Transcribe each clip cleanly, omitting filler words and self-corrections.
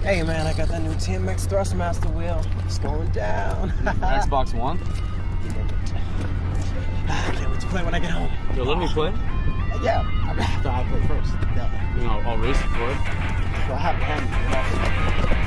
Hey man, I got that new TMX Thrustmaster wheel. It's going down. Xbox One? I can't wait to play when I get home. You'll let me play? Yeah, I mean, after I play first. Yeah. You know, I'll race it for it. Well, I have a hand.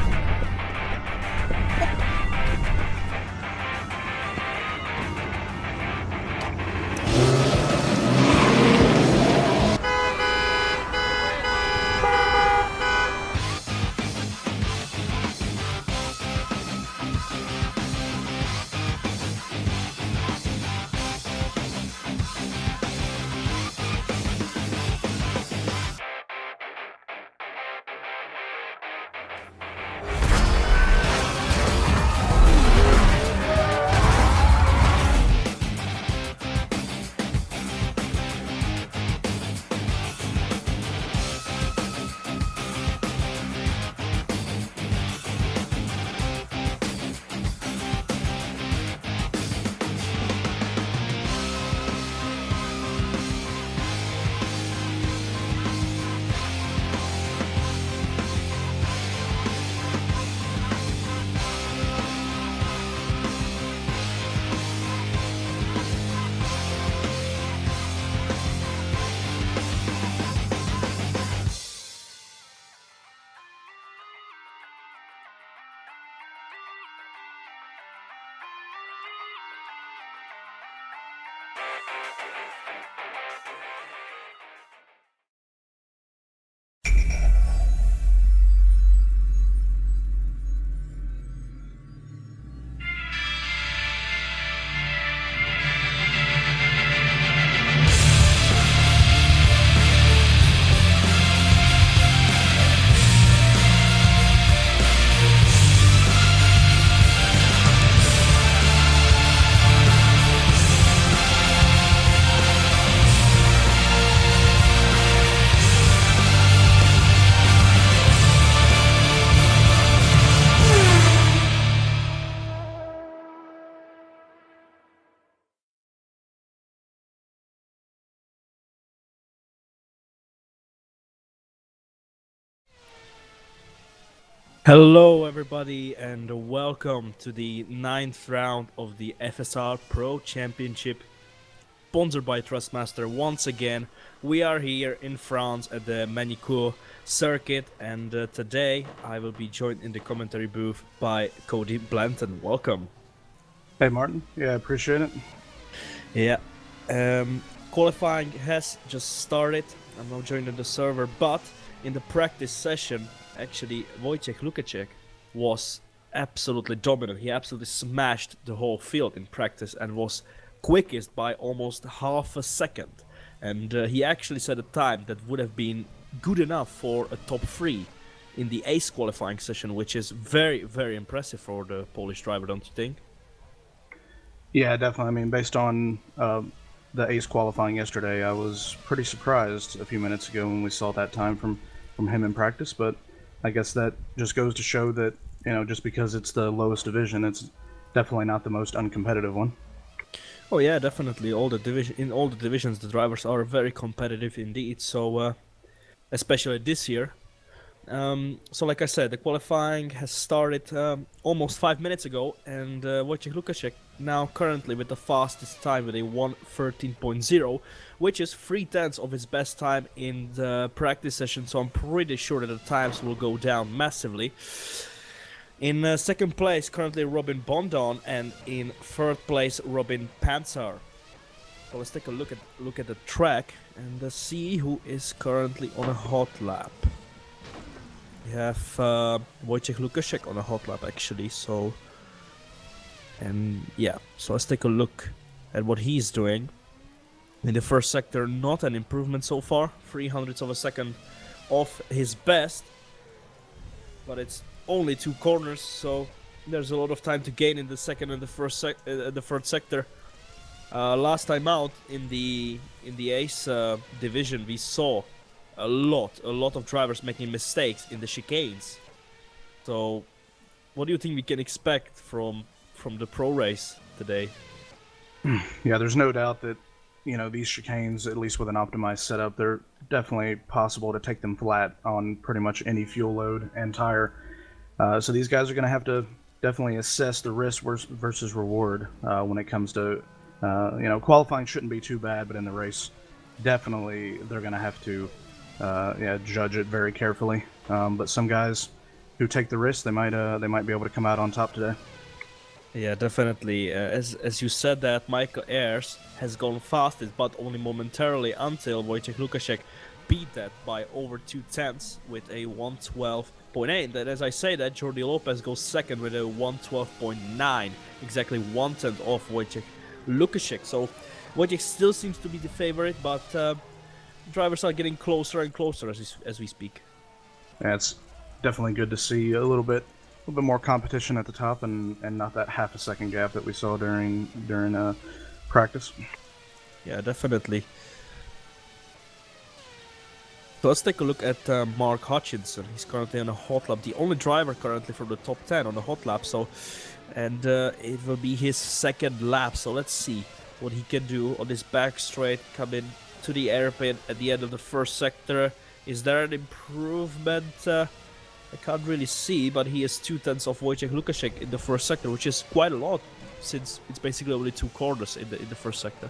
Hello everybody and welcome to the 9th round of the FSR PRO Championship, sponsored by Thrustmaster. Once again, we are here in France at the Manicourt circuit, and today I will be joined in the commentary booth by Cody Blanton. Welcome. Hey Martin, yeah, I appreciate it. Yeah, qualifying has just started. I'm now joining the server, but in the practice session, actually, Wojciech Lukacek was absolutely dominant. He absolutely smashed the whole field in practice and was quickest by almost half a second. And he actually set a time that would have been good enough for a top 3 in the ace qualifying session, which is very, very impressive for the Polish driver, don't you think? Yeah, definitely. I mean, based on the ace qualifying yesterday, I was pretty surprised a few minutes ago when we saw that time from him in practice, but I guess that just goes to show that, you know, just because it's the lowest division, it's definitely not the most uncompetitive one. Oh yeah, definitely. In all the divisions, the drivers are very competitive indeed. So, especially this year. So, like I said, the qualifying has started almost 5 minutes ago, and Wojciech Lukacek now currently with the fastest time with a 1:13.0, which is 3/10 of his best time in the practice session. So I'm pretty sure that the times will go down massively. In second place, currently Robin Bondon, and in third place, Robin Panzer. So let's take a look at the track and see who is currently on a hot lap. We have Wojciech Lukacek on a hot lap actually, so... And yeah, so let's take a look at what he's doing. In the first sector, not an improvement so far, 300ths of a second off his best. But it's only 2 corners, so there's a lot of time to gain in the second and the third sector. Last time out in the ace division, we saw a lot of drivers making mistakes in the chicanes. So what do you think we can expect from the pro race today? Yeah, there's no doubt that, you know, these chicanes, at least with an optimized setup, they're definitely possible to take them flat on pretty much any fuel load and tire. So these guys are going to have to definitely assess the risk versus reward when it comes to, qualifying shouldn't be too bad, but in the race, definitely they're going to have to, judge it very carefully. But some guys who take the risk, they might be able to come out on top today. Yeah, definitely. As you said that Michael Ayers has gone fastest, but only momentarily until Wojciech Lukaszek beat that by over 2/10 with a 1:12.8. That, as I say that, Jordi Lopez goes second with a 1:12.9, exactly 1/10 off Wojciech Lukaszek. So Wojciech still seems to be the favorite, but drivers are getting closer and closer as we speak. Yeah, it's definitely good to see a little bit more competition at the top, and not that half a second gap that we saw during practice. Yeah, definitely. So let's take a look at Mark Hutchinson. He's currently on a hot lap, the only driver currently from the top 10 on the hot lap. So, and it will be his second lap. So let's see what he can do on this back straight, come in to the airpin at the end of the first sector. Is there an improvement? I can't really see, but he is 2/10 of Wojciech Lukaszek in the first sector, which is quite a lot, since it's basically only 2 corners in the first sector.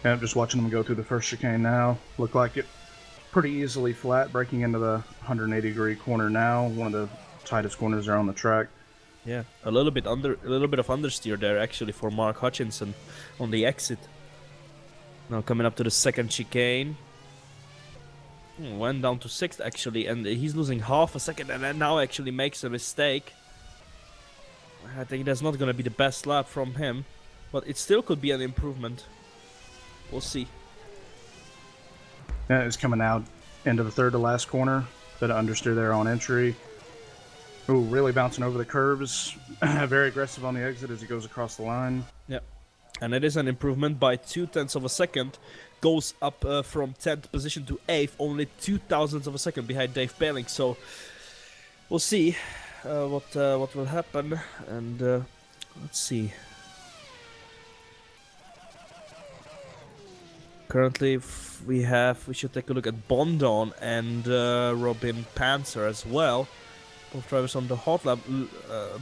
Yeah, I'm just watching him go through the first chicane now. Look like it pretty easily flat, breaking into the 180-degree corner now. One of the tightest corners there on the track. Yeah, a little bit of understeer there actually for Mark Hutchinson on the exit. Now coming up to the second chicane. Went down to 6th actually, and he's losing half a second, and then now actually makes a mistake. I think that's not gonna be the best lap from him, but it still could be an improvement. We'll see. Yeah, he's coming out into the third to last corner. Bit of understeer there on entry. Ooh, really bouncing over the curbs. Very aggressive on the exit as he goes across the line. Yeah, and it is an improvement by 2/10 of a second. Goes up from 10th position to 8th, only 0.02 of a second behind Dave Paling. So we'll see what will happen, and let's see. Currently, we should take a look at Bondon and Robin Panzer as well. Both drivers on the hot lap.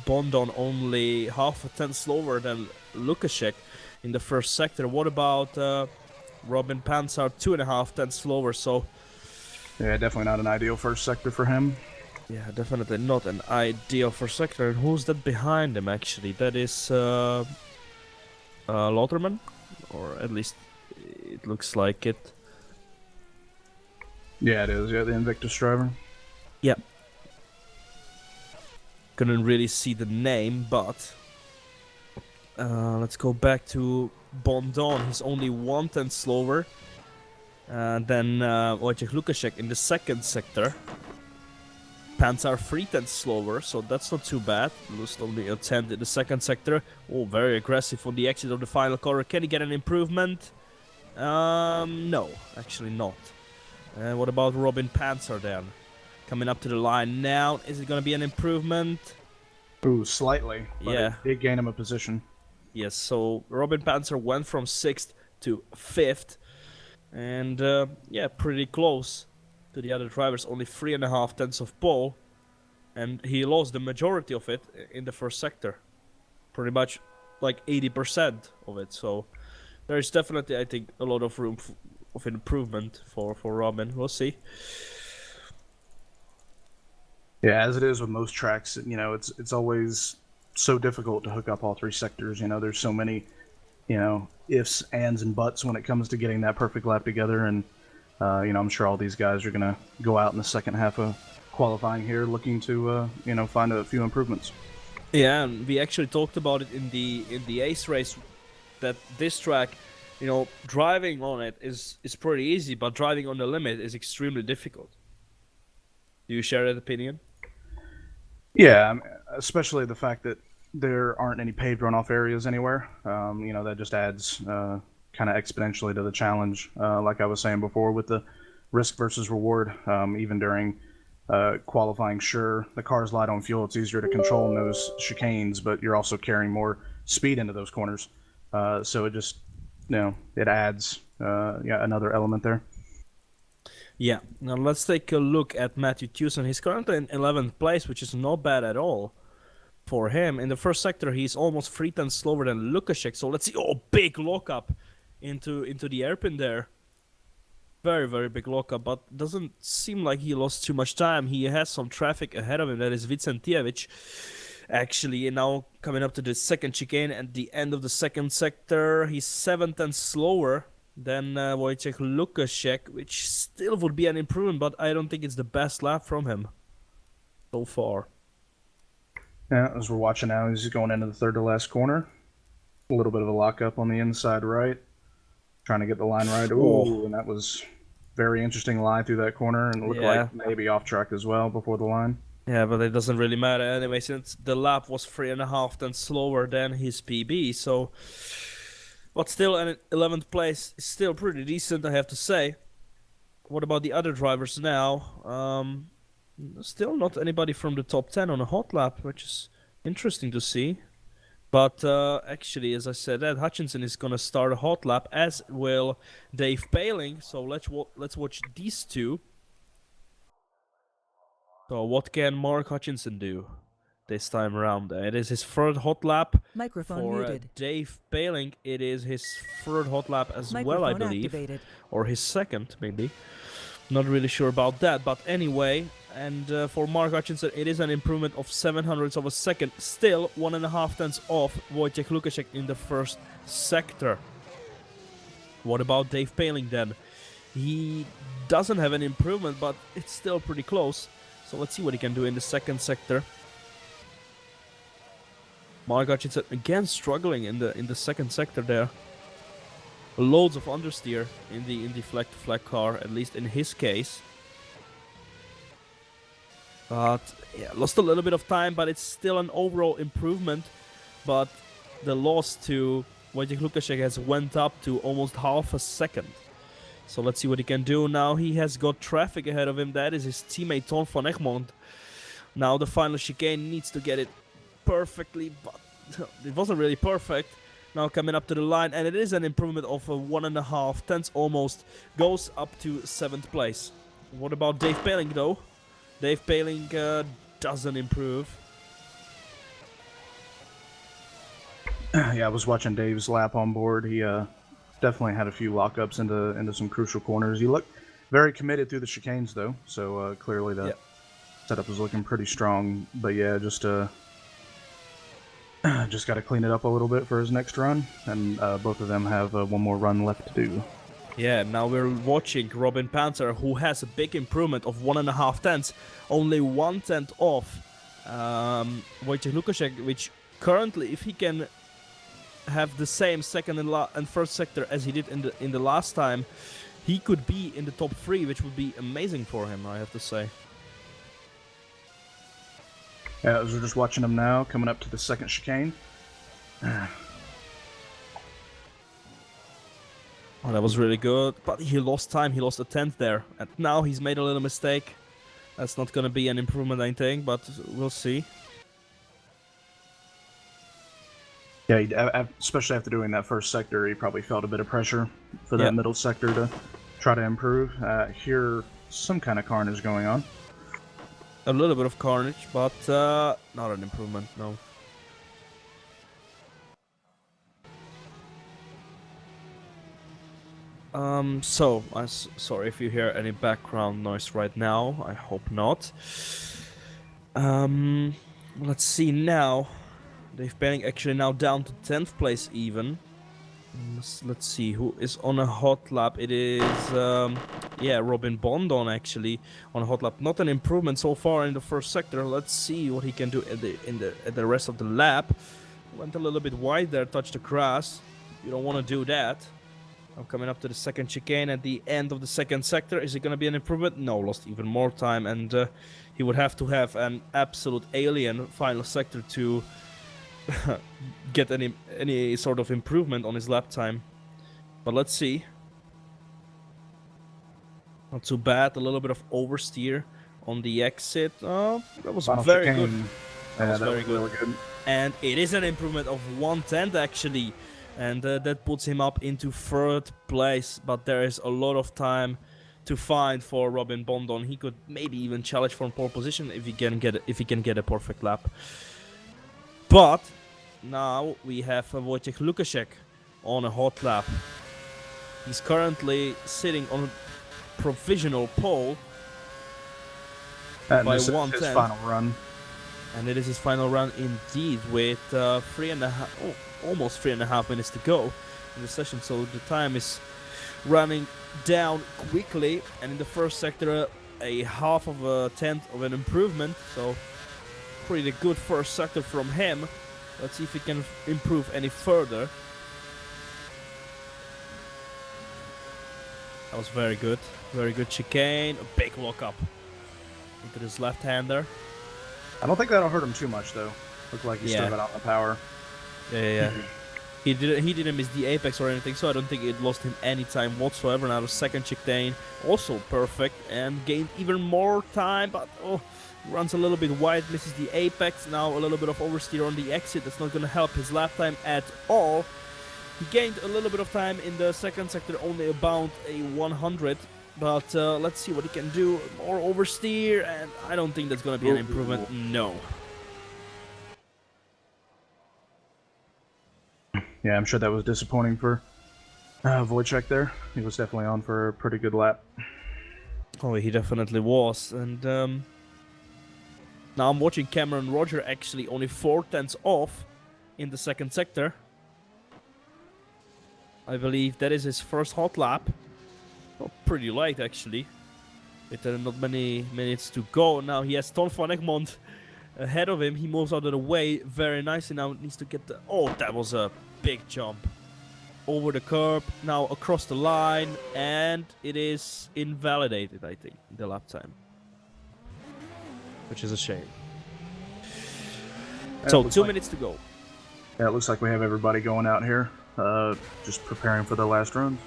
Bondon only half a tenth slower than Lukaszek in the first sector. What about Robin Panzer, 2.5 tenths slower? So yeah, definitely not an ideal first sector for him. Yeah, definitely not an ideal first sector. And who's that behind him actually? That is Lauterman, or at least it looks like it. Yeah, it is. Yeah, the Invictus driver. Yeah. Couldn't really see the name, but let's go back to Bondon. He's only 1/10 slower than Wojciech Lukaszek in the second sector. Panzer 3/10 slower, so that's not too bad. Lost only a 10th in the second sector. Oh, very aggressive on the exit of the final corner. Can he get an improvement? No, actually not. What about Robin Panzer then? Coming up to the line now. Is it going to be an improvement? Ooh, slightly. But yeah. It did gain him a position. Yes, so Robin Panzer went from 6th to 5th. And yeah, pretty close to the other drivers. Only 3.5 tenths of pole. And he lost the majority of it in the first sector. Pretty much like 80% of it. So there is definitely, I think, a lot of room of improvement for Robin. We'll see. Yeah, as it is with most tracks, you know, it's always so difficult to hook up all 3 sectors. You know, there's so many, you know, ifs, ands, and buts when it comes to getting that perfect lap together. And, you know, I'm sure all these guys are going to go out in the second half of qualifying here looking to, you know, find a few improvements. Yeah, and we actually talked about it in the ace race, that this track, you know, driving on it is pretty easy, but driving on the limit is extremely difficult. Do you share that opinion? Yeah, especially the fact that there aren't any paved runoff areas anywhere. You know, that just adds kind of exponentially to the challenge. Like I was saying before, with the risk versus reward, even during qualifying, sure, the cars light on fuel. It's easier to control in those chicanes, but you're also carrying more speed into those corners. So it just, you know, it adds yeah, another element there. Yeah, now let's take a look at Matthew Tucson. He's currently in 11th place, which is not bad at all for him. In the first sector, he's almost 3 tenths slower than Lukaszek. So let's see. Oh, big lockup into the hairpin there. Very, very big lockup, but doesn't seem like he lost too much time. He has some traffic ahead of him. That is Vicentievich. Actually, now coming up to the second chicane at the end of the second sector, he's 7 tenths slower than Wojciech Lukaszek, which still would be an improvement, but I don't think it's the best lap from him so far. Yeah, as we're watching now, he's going into the third to last corner. A little bit of a lockup on the inside right. Trying to get the line right. Ooh, and that was very interesting line through that corner, and it looked like maybe off track as well before the line. Yeah, but it doesn't really matter anyway, since the lap was 3.5 tenths slower than his PB, so... But still, an 11th place is still pretty decent, I have to say. What about the other drivers now? Still not anybody from the top 10 on a hot lap, which is interesting to see. But actually, as I said, Ed Hutchinson is going to start a hot lap, as will Dave Paling. So let's watch these two. So what can Mark Hutchinson do this time around? It is his third hot lap. Microphone for muted. Dave Paling, it is his third hot lap as Microphone well, I believe. activated. Or his second, maybe. Not really sure about that, but anyway. And for Mark Hutchinson, it is an improvement of 0.07 of a second. Still 1.5 tenths off Wojciech Lukaszek in the first sector. What about Dave Paling then? He doesn't have an improvement, but it's still pretty close. So let's see what he can do in the second sector. Mark Hutchinson again struggling in the second sector there. Loads of understeer in the flag-to-flag car, at least in his case. But yeah, lost a little bit of time, but it's still an overall improvement. But the loss to Wojciech Lukaszek has went up to almost half a second. So let's see what he can do. Now he has got traffic ahead of him. That is his teammate Ton van Egmond. Now the final chicane needs to get it perfectly, but it wasn't really perfect. Now coming up to the line, and it is an improvement of 1.5 tenths almost. Goes up to 7th place. What about Dave Paling though? Dave Paling doesn't improve. Yeah, I was watching Dave's lap on board. He definitely had a few lockups into some crucial corners. He looked very committed through the chicanes though, so clearly the setup was looking pretty strong. But yeah, just got to clean it up a little bit for his next run, and both of them have one more run left to do. Yeah, now we're watching Robin Panther, who has a big improvement of 1.5 tenths, only 1 tenth off Wojciech Lukaszek, which currently, if he can have the same second and first sector as he did in the last time, he could be in the top 3, which would be amazing for him, I have to say. Yeah, as we're just watching him now, coming up to the second chicane. Oh, that was really good, but he lost time, he lost a tenth there, and now he's made a little mistake. That's not gonna be an improvement, I think, but we'll see. Yeah, especially after doing that first sector, he probably felt a bit of pressure for that middle sector to try to improve. Here, some kind of carnage going on. A little bit of carnage, but not an improvement, no. So, I'm sorry if you hear any background noise right now. I hope not. Let's see now. Dave Paling actually now down to 10th place even. Let's see who is on a hot lap. It is Robin Bondon actually on a hot lap. Not an improvement so far in the first sector. Let's see what he can do at the rest of the lap. Went a little bit wide there, touched the grass. You don't want to do that. Now coming up to the second chicane at the end of the second sector. Is it going to be an improvement? No, lost even more time, and he would have to have an absolute alien final sector to get any sort of improvement on his lap time. But let's see. Not too bad. A little bit of oversteer on the exit. Oh, that was very good. That was very good. Really good. And it is an improvement of 1/10 actually. And that puts him up into 3rd place. But there is a lot of time to find for Robin Bondon. He could maybe even challenge for pole position if he can get a perfect lap. But now we have Wojciech Lukaszek on a hot lap. He's currently sitting on a provisional pole And by this is 1/10. his final run. And it is his final run indeed, with almost 3.5 minutes to go in the session. So the time is running down quickly, and in the first sector a half of a tenth of an improvement. So pretty good first sector from him. Let's see if he can improve any further. That was very good chicane, a big lock up into this left-hander. I don't think that'll hurt him too much, though. Looked like he still got out the power. Yeah. He didn't miss the apex or anything, so I don't think it lost him any time whatsoever. Now the second chicane, also perfect, and gained even more time, but runs a little bit wide, misses the apex. Now a little bit of oversteer on the exit. That's not going to help his lap time at all. He gained a little bit of time in the second sector, only about a 100. But let's see what he can do. More oversteer, and I don't think that's going to be an improvement. No. Yeah, I'm sure that was disappointing for Wojciech there. He was definitely on for a pretty good lap. Oh, he definitely was. And now I'm watching Cameron Roger actually only 4/10 off in the second sector. I believe that is his first hot lap. Pretty light actually, with not many minutes to go. Now he has Ton van Egmond ahead of him. He moves out of the way very nicely. Now needs to get the... Oh, that was a big jump over the curb, now across the line, and it is invalidated, I think, the lap time, which is a shame. So 2 minutes to go. Yeah, it looks like we have everybody going out here, just preparing for their last runs.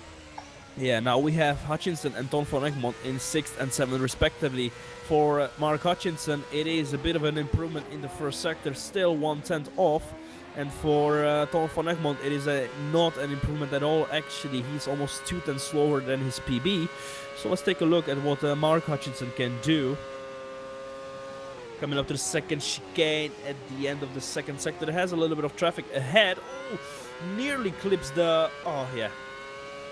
Yeah, now we have Hutchinson and Ton van Egmond in 6th and 7th respectively. For Mark Hutchinson, it is a bit of an improvement in the first sector, still 1/10 off. And for Ton van Egmond, it is not an improvement at all. Actually, he's almost 2/10 slower than his PB. So let's take a look at what Mark Hutchinson can do. Coming up to the second chicane at the end of the second sector. There has a little bit of traffic ahead. Oh, nearly clips the... Oh, yeah.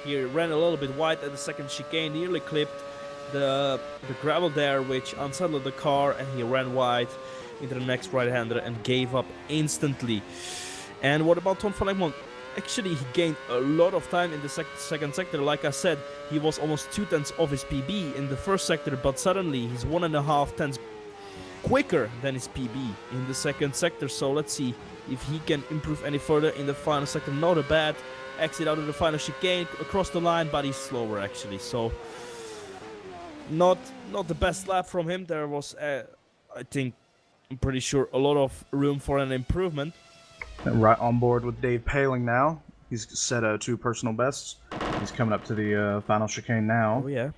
He ran a little bit wide at the second chicane, nearly clipped the gravel there, which unsettled the car, and he ran wide into the next right-hander and gave up instantly. And what about Ton van Egmond? Actually, he gained a lot of time in the second sector. Like I said, he was almost 2/10 off his PB in the first sector, but suddenly he's 1.5 tenths quicker than his PB in the second sector. So let's see if he can improve any further in the final sector. Not a bad exit out of the final chicane across the line, but he's slower actually. So not the best lap from him. There was, I think, I'm pretty sure, a lot of room for an improvement. And right on board with Dave Paling now. He's set 2 personal bests. He's coming up to the final chicane now. Oh yeah.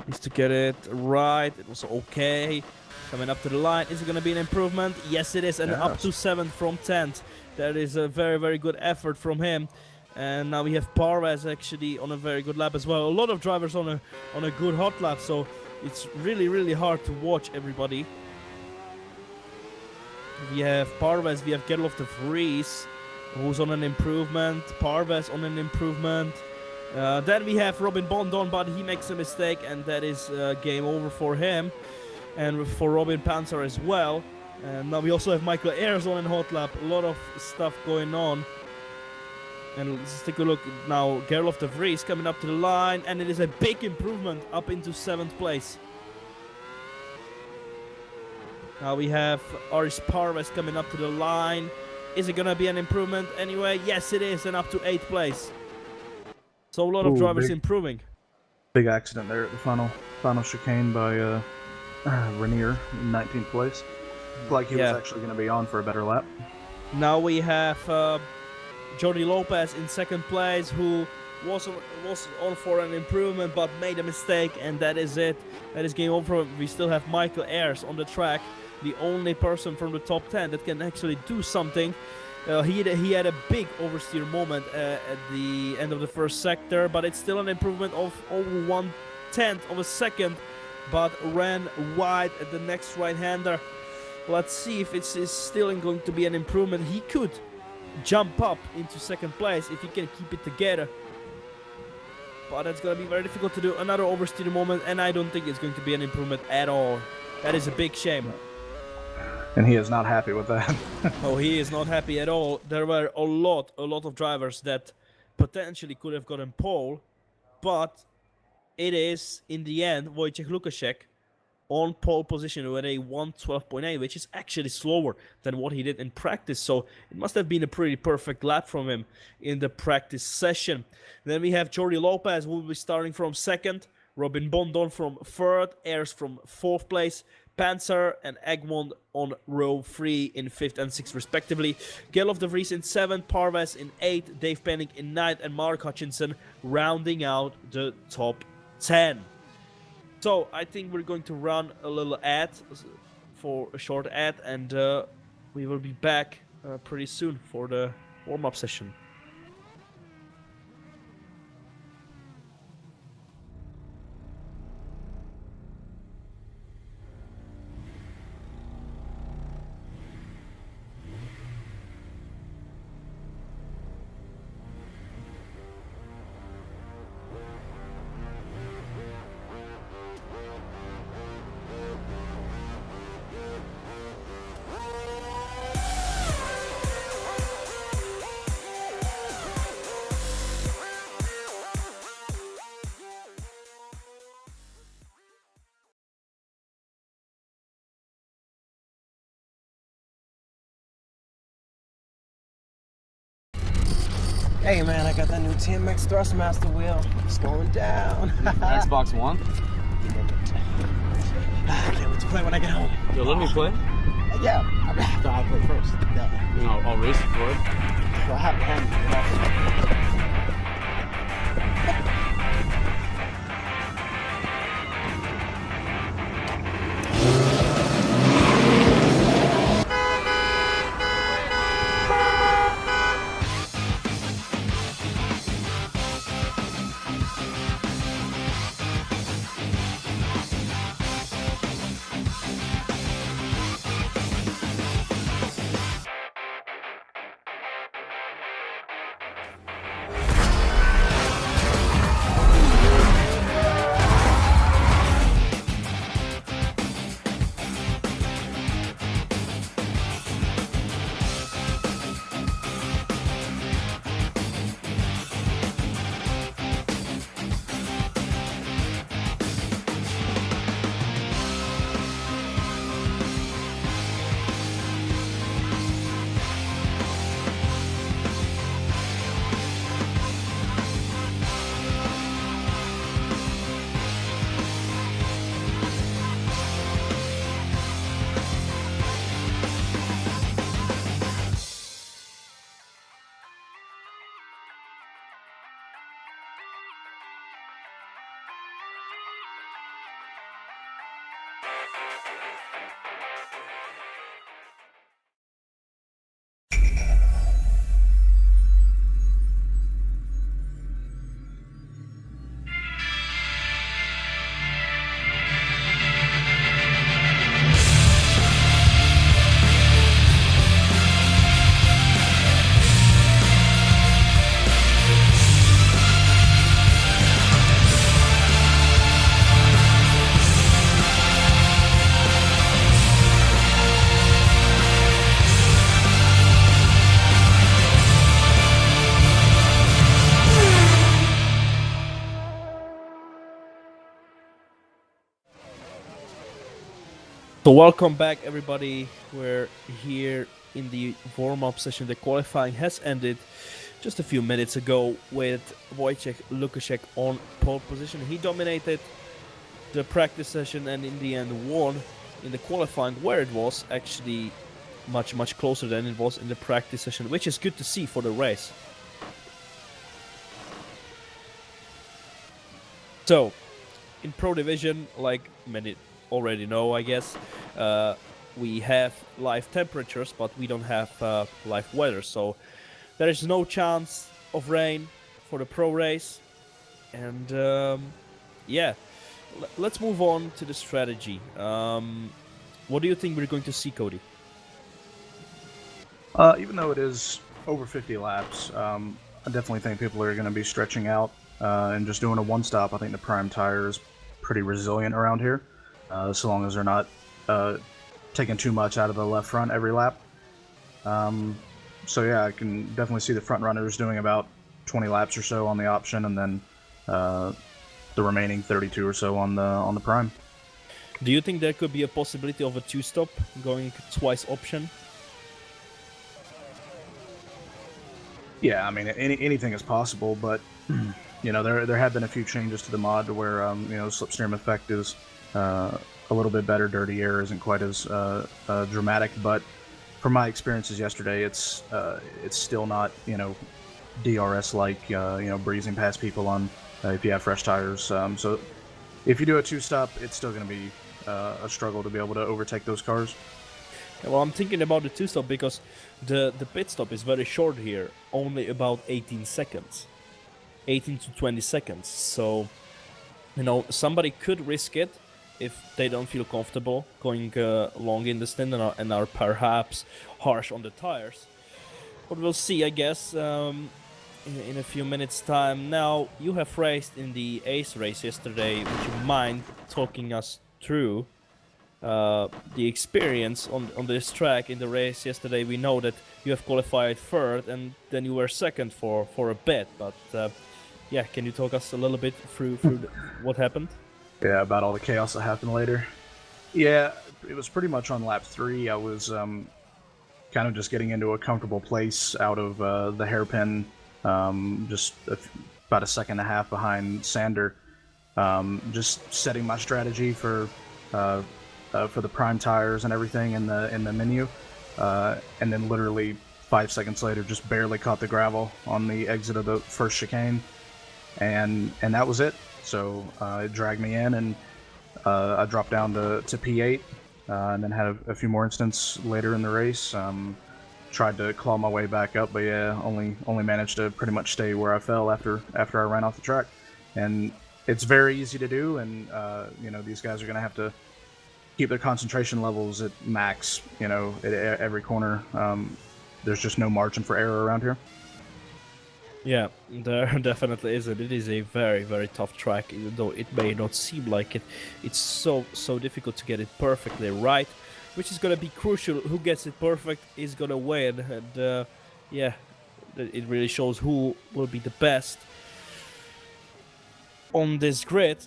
Needs to get it right. It was okay. Coming up to the line. Is it going to be an improvement? Yes, it is. And yes. Up to 7th from 10th. That is a very, very good effort from him. And now we have Parvez actually on a very good lap as well. A lot of drivers on a good hot lap. So it's really, really hard to watch everybody. We have Parvez, we have Gerlof de Vries, who's on an improvement. Parvez on an improvement. Then we have Robin Bondon, but he makes a mistake, and that is game over for him. And for Robin Panzer as well. And now we also have Michael Ayers on a hot lap. A lot of stuff going on. And let's take a look now. Gerlof de Vries coming up to the line, and it is a big improvement up into 7th place. Now we have Aris Parvez coming up to the line. Is it going to be an improvement anyway? Yes, it is, and up to 8th place. So a lot of drivers improving. Big accident there at the final chicane by Rainier in 19th place. Looked like he was actually going to be on for a better lap. Now we have Jody Lopez in 2nd place, who was on for an improvement but made a mistake, and that is it. That is game over. We still have Michael Ayers on the track, the only person from the top 10 that can actually do something. He had a big oversteer moment at the end of the first sector, but it's still an improvement of over 1/10 of a second, but ran wide at the next right-hander. Let's see if it's still going to be an improvement. He could jump up into second place if he can keep it together, but it's gonna be very difficult to do. Another oversteer moment, and I don't think it's going to be an improvement at all. That is a big shame. And he is not happy with that. Oh, he is not happy at all. There were a lot of drivers that potentially could have gotten pole, but it is in the end Wojciech Lukaszek on pole position with a 1:12.8, which is actually slower than what he did in practice. So it must have been a pretty perfect lap from him in the practice session. Then we have Jordi Lopez, who will be starting from second, Robin Bondon from third, Ayers from fourth place, Panzer and Egmond on row 3 in 5th and 6th respectively. Gerlof de Vries in 7th, Parves in 8th, Dave Penning in 9th, and Mark Hutchinson rounding out the top 10. So I think we're going to run a little ad, for a short ad, and we will be back pretty soon for the warm-up session. Hey man, I got that new TMX Thrustmaster wheel. It's going down. Xbox One? I can't wait to play when I get home. Yo, let me play. Yeah, I mean, after I play first. Yeah. You know, I'll race it for it. Well, I have a hand. So welcome back everybody. We're here in the warm-up session. The qualifying has ended just a few minutes ago with Wojciech Lukaszek on pole position. He dominated the practice session and in the end won in the qualifying, where it was actually much closer than it was in the practice session, which is good to see for the race. So in Pro Division, like many already know, I guess, we have live temperatures, but we don't have live weather, so there is no chance of rain for the pro race. And yeah, let's move on to the strategy. What do you think we're going to see, Cody? Even though it is over 50 laps, I definitely think people are going to be stretching out and just doing a one-stop. I think the Prime tire is pretty resilient around here, so long as they're not taking too much out of the left front every lap. So yeah, I can definitely see the front runners doing about 20 laps or so on the option, and then the remaining 32 or so on the Prime. Do you think there could be a possibility of a two-stop going twice option? Yeah, I mean anything is possible, but you know there have been a few changes to the mod to where you know slipstream effect is a little bit better. Dirty air isn't quite as dramatic, but from my experiences yesterday, it's still not DRS like breezing past people on if you have fresh tires. So if you do a two-stop, it's still going to be a struggle to be able to overtake those cars. Well, I'm thinking about the two-stop because the pit stop is very short here, only about 18 seconds. 18 to 20 seconds. So, somebody could risk it if they don't feel comfortable going long in the stint and are perhaps harsh on the tires. But we'll see, I guess, in a few minutes' time. Now, you have raced in the Ace race yesterday. Would you mind talking us through the experience on this track in the race yesterday? We know that you have qualified third and then you were second for a bit, but yeah, can you talk us a little bit through what happened? Yeah, about all the chaos that happened later. Yeah, it was pretty much on lap 3. I was kind of just getting into a comfortable place out of the hairpin, just about a second and a half behind Sander, just setting my strategy for the Prime tires and everything in the menu, and then literally 5 seconds later, just barely caught the gravel on the exit of the first chicane, and that was it. So it dragged me in, and I dropped down to P8, and then had a few more instances later in the race. Tried to claw my way back up, but yeah, only managed to pretty much stay where I fell after I ran off the track. And it's very easy to do, and these guys are gonna have to keep their concentration levels at max, at every corner. There's just no margin for error around here. Yeah, there definitely isn't. It is a very, very tough track, even though it may not seem like it. It's so difficult to get it perfectly right, which is going to be crucial. Who gets it perfect is going to win, and yeah, it really shows who will be the best on this grid.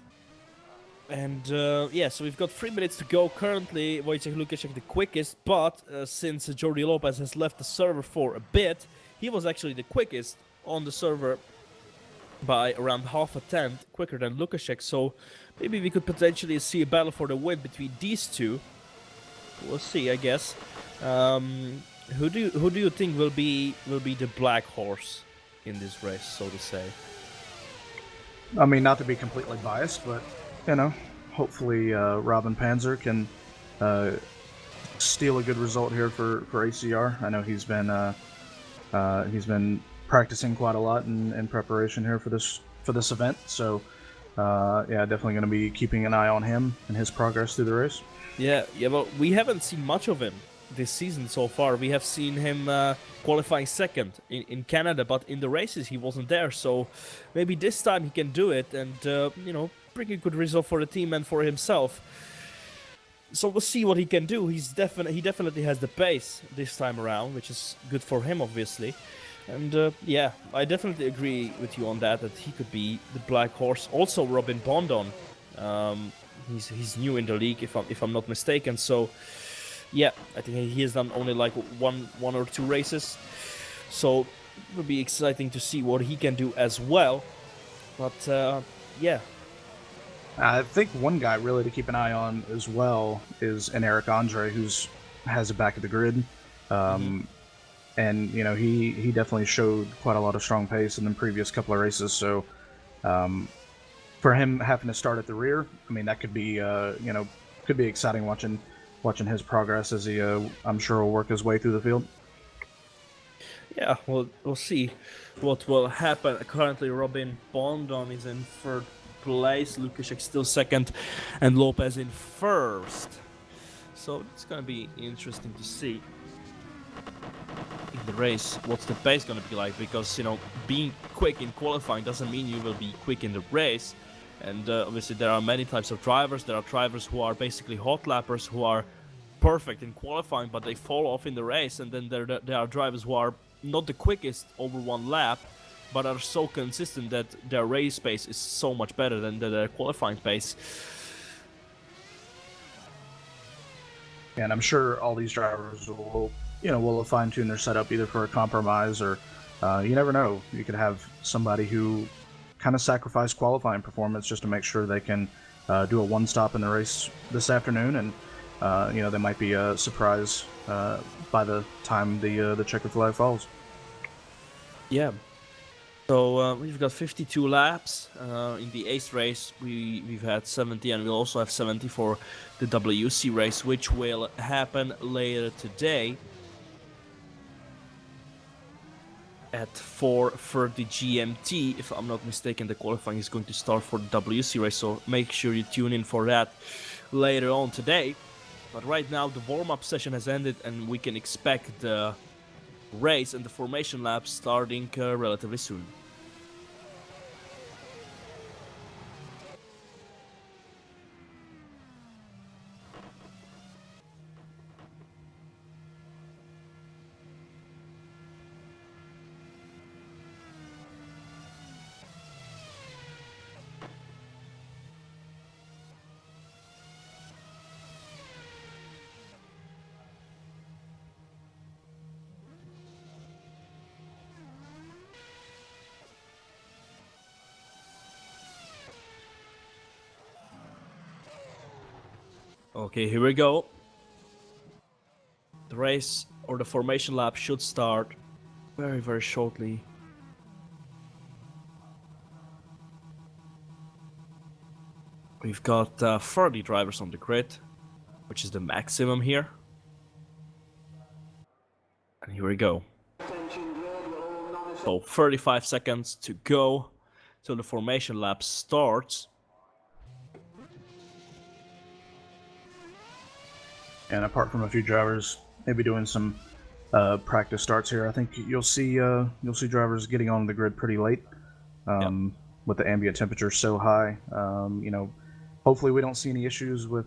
And yeah, so we've got 3 minutes to go. Currently, Wojciech Lukaszek the quickest, but since Jordi Lopez has left the server for a bit, he was actually the quickest on the server by around half a tenth quicker than Lukaszek. So maybe we could potentially see a battle for the win between these two. We'll see, I guess. Who do you think will be the black horse in this race, so to say? I mean, not to be completely biased, but hopefully Robin Panzer can steal a good result here for ACR. I know he's been practicing quite a lot in preparation here for this event. So yeah, definitely going to be keeping an eye on him and his progress through the race. Yeah. Well, we haven't seen much of him this season so far. We have seen him qualifying second in Canada, but in the races he wasn't there. So maybe this time he can do it and bring a good result for the team and for himself. So we'll see what he can do. He definitely has the pace this time around, which is good for him, obviously. And yeah, I definitely agree with you on that he could be the black horse. Also, Robin Bondon, he's new in the league, if I'm not mistaken. So yeah, I think he has done only like one or two races. So it will be exciting to see what he can do as well. But yeah. I think one guy really to keep an eye on as well is Eric Andre, who's has a back of the grid. And he definitely showed quite a lot of strong pace in the previous couple of races. So for him having to start at the rear, I mean that could be exciting watching watching his progress as he, I'm sure, will work his way through the field. Yeah, we'll see what will happen. Currently, Robin Bondon is in third place, Lukaszek still second, and Lopez in first. So it's gonna be interesting to see in the race what's the pace gonna be like, because you know, being quick in qualifying doesn't mean you will be quick in the race. And obviously there are many types of drivers. There are drivers who are basically hot lappers who are perfect in qualifying, but they fall off in the race. And then there are drivers who are not the quickest over one lap, but are so consistent that their race pace is so much better than their qualifying pace. And I'm sure all these drivers will fine-tune their setup either for a compromise or you never know. You could have somebody who kind of sacrifice qualifying performance just to make sure they can do a one-stop in the race this afternoon, and they might be a surprise by the time the checkered flag falls. Yeah. So we've got 52 laps in the Ace race. We've had 70, and we'll also have 70 for the WC race, which will happen later today at 4:30 GMT. If I'm not mistaken, the qualifying is going to start for the WC race, so make sure you tune in for that later on today. But right now the warm-up session has ended, and we can expect the race and the formation lap starting relatively soon. Okay, here we go. The race or the formation lap should start very, very shortly. We've got 30 drivers on the grid, which is the maximum here. And here we go. So 35 seconds to go till the formation lap starts. And apart from a few drivers maybe doing some practice starts here, I think you'll see drivers getting on the grid pretty late with the ambient temperature so high. Hopefully we don't see any issues with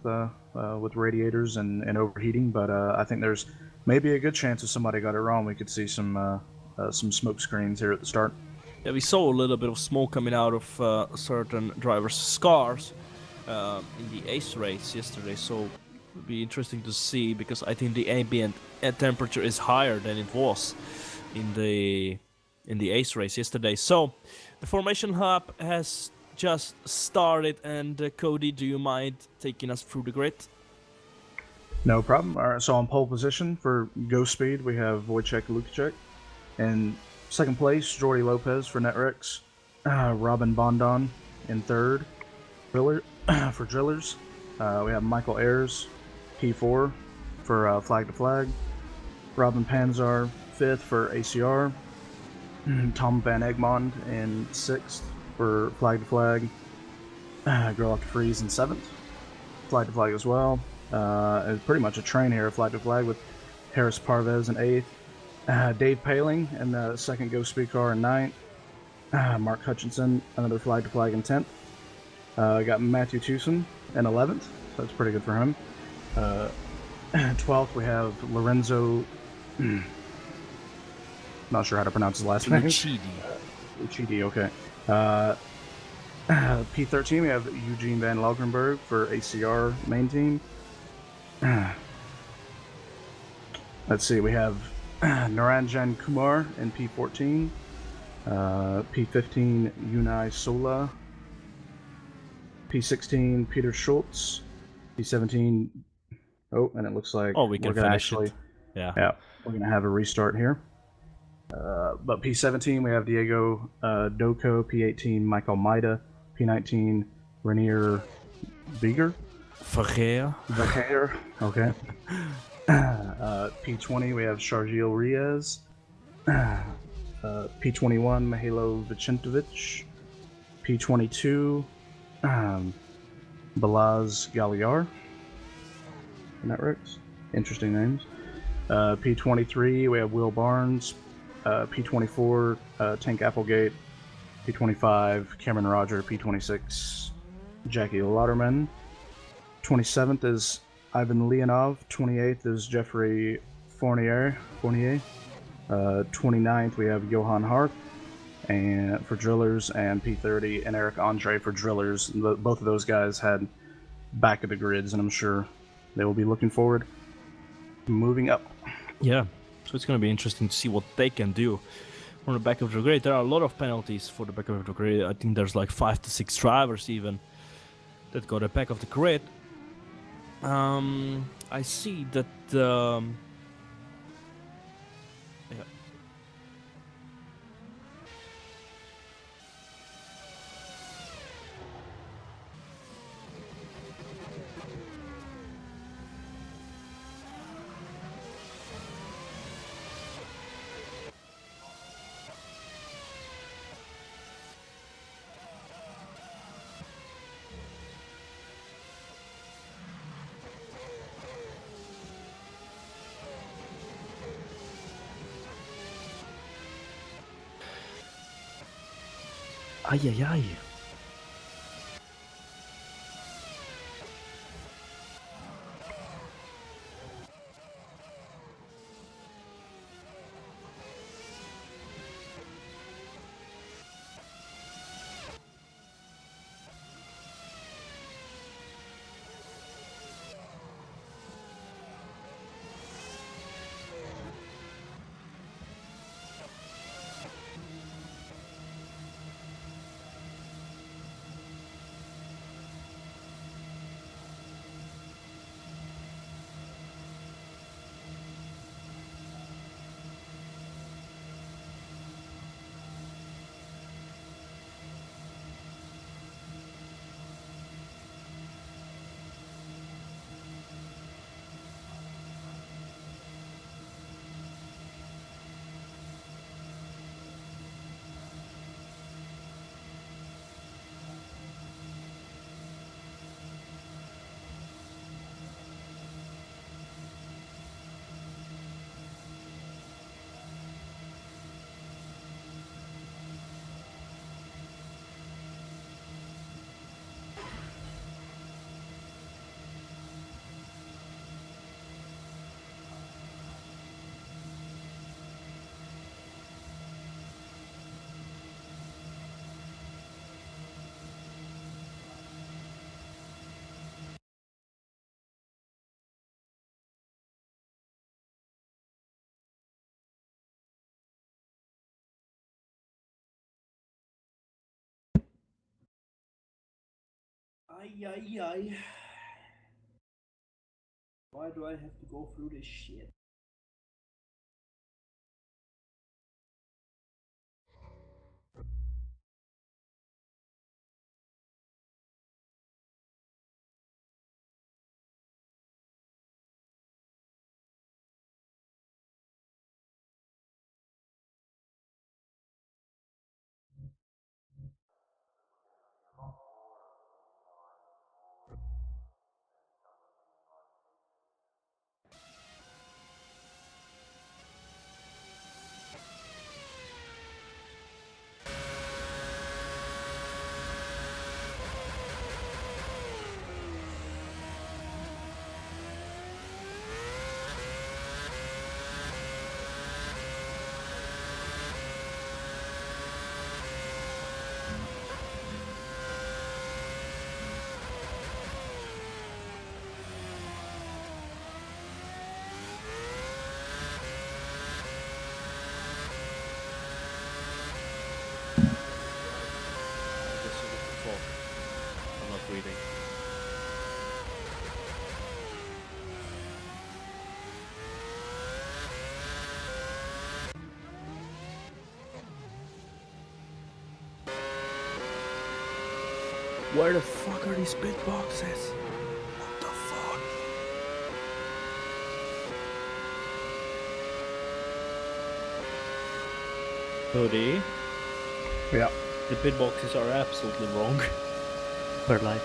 radiators and overheating, but I think there's maybe a good chance if somebody got it wrong, we could see some smoke screens here at the start. Yeah, we saw a little bit of smoke coming out of certain drivers' cars in the Ace race yesterday, so it'll be interesting to see, because I think the ambient temperature is higher than it was in the Ace race yesterday. So the formation lap has just started, and Cody, do you mind taking us through the grid? No problem. All right, so on pole position for Go Speed, we have Wojciech Lukaszek. In second place, Jordi Lopez for Netrex. Robin Bondon in third. For Drillers, we have Michael Ayers, P4 for Flag to Flag. Robin Panzar, fifth for ACR. Tom Van Egmond in sixth for Flag to Flag. Girl After Freeze in seventh. Flag to Flag as well. It's pretty much a train here, Flag to Flag, with Harris Parvez in eighth. Dave Paling in the second Go Speed car in ninth. Mark Hutchinson, another Flag to Flag in 10th. Got Matthew Tucson in 11th, so that's pretty good for him. 12th we have Lorenzo, not sure how to pronounce his last name. Uchidi, okay. P13 we have Eugene Van Laugrenberg for ACR main team. Let's see, we have Naranjan Kumar in P14. P15 Unai Sola. P16 Peter Schultz. P17. Oh, and it looks like we can finish it. Yeah, we're gonna have a restart here. But P17 we have Diego Doko. P18 Michael Maida. P19 Rainier Beger. Vergeer. The hair. Okay. P20, we have Shargil Riaz. P21, Mihajlo Vicentovic. P22, Balaz Galiar. Isn't that right? Interesting names. P23, we have Will Barnes. P24, Tank Applegate. P25, Cameron Roger. P26, Jackie Lauderman. 27th is Ivan Leonov. 28th is Jeffrey Fournier. 29th, we have Johan Hart and for drillers, and P30 and Eric Andre for drillers. Both of those guys had back of the grids, and I'm sure they will be looking forward to moving up. Yeah, so it's going to be interesting to see what they can do on the back of the grid. There are a lot of penalties for the back of the grid. I think there's like 5 to 6 drivers even that go the back of the grid. I see that yeah. Ay, ay, ay. Ay, ay, ay. Why do I have to go through this shit? I'm not reading. Where the fuck are these big boxes? Cody, Yeah. the pit boxes are absolutely wrong. We're live.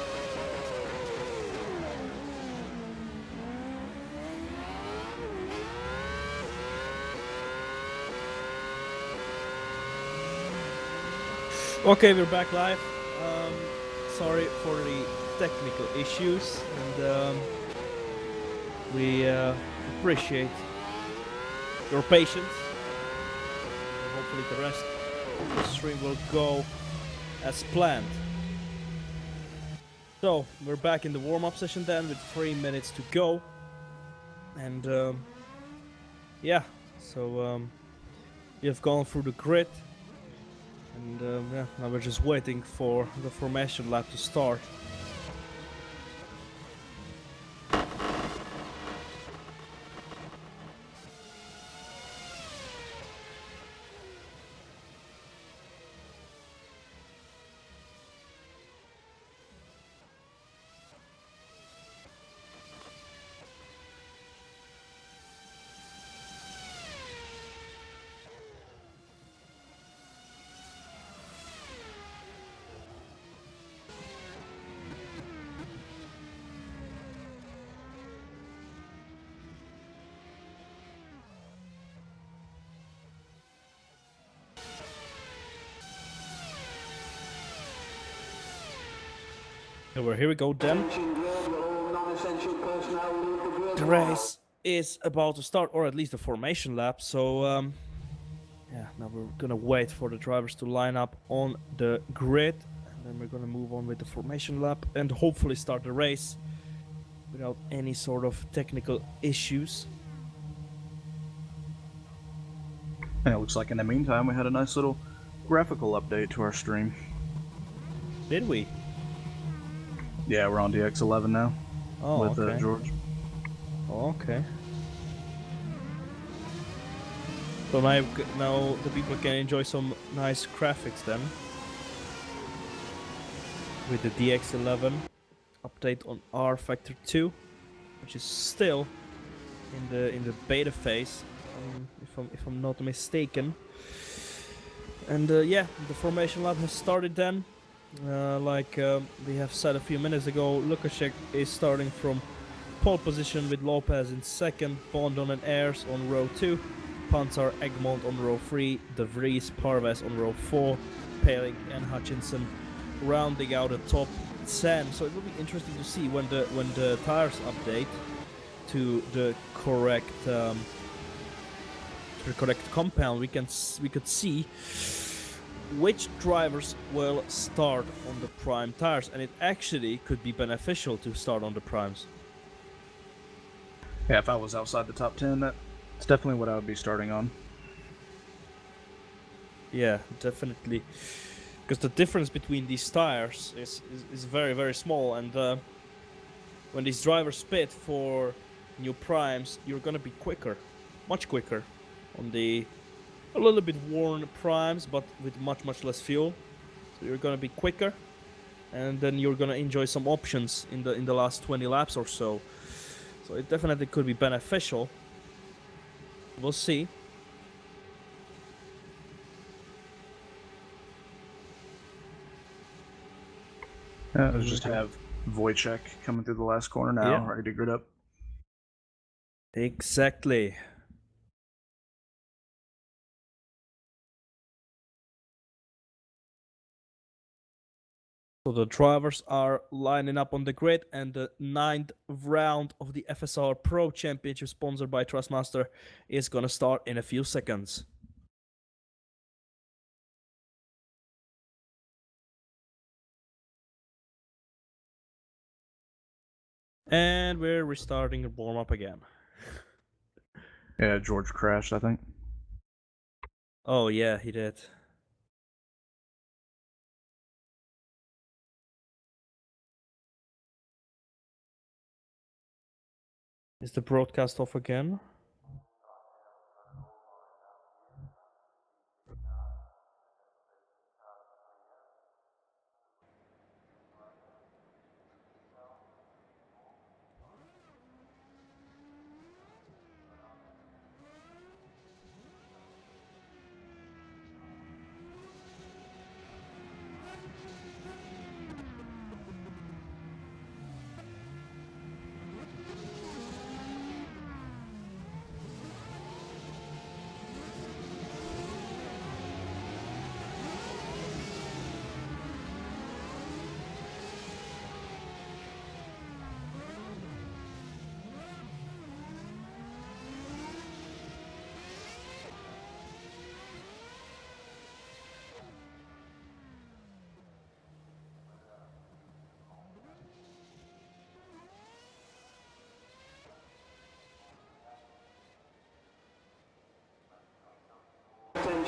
Okay, we're back live. Sorry for the technical issues, and we appreciate your patience. Hopefully the rest of the stream will go as planned. So, we're back in the warm-up session then with 3 minutes to go. And yeah, so we have gone through the grid. And yeah, now we're just waiting for the formation lap to start. Well, here we go then. The race is about to start, or at least the formation lap. So yeah, now we're gonna wait for the drivers to line up on the grid, and then we're gonna move on with the formation lap and hopefully start the race without any sort of technical issues. And it looks like in the meantime we had a nice little graphical update to our stream. Did we? Yeah, we're on DX11 now Oh, with okay. George. Oh, okay. So now the people can enjoy some nice graphics then. With the DX11 update on rFactor 2, which is still in the beta phase, if I'm not mistaken. And yeah, the formation lap has started then. Like we have said a few minutes ago, Lukaszek is starting from pole position with Lopez in second, Bondon and Ayres on row 2, Panzer Egmont on row 3, De Vries, Parves on row 4, Paling and Hutchinson rounding out the top 10. So it will be interesting to see when the tires update to the correct compound. We could see which drivers will start on the prime tires, and it actually could be beneficial to start on the primes. Yeah, if I was outside the top 10, that's definitely what I would be starting on. Yeah, definitely, because the difference between these tires is very, very small, and when these drivers pit for new primes, you're gonna be quicker, much quicker on the a little bit worn primes, but with much less fuel. So you're gonna be quicker, and then you're gonna enjoy some options in the last 20 laps or so. So it definitely could be beneficial. We'll see. Let's just have Wojciech coming through the last corner now, Yeah. ready to grid up. Exactly. So the drivers are lining up on the grid, and the 9th round of the FSR Pro Championship, sponsored by Thrustmaster, is gonna start in a few seconds. And we're restarting the warm-up again. Yeah, George crashed, I think. Oh yeah, he did. Is the broadcast off again?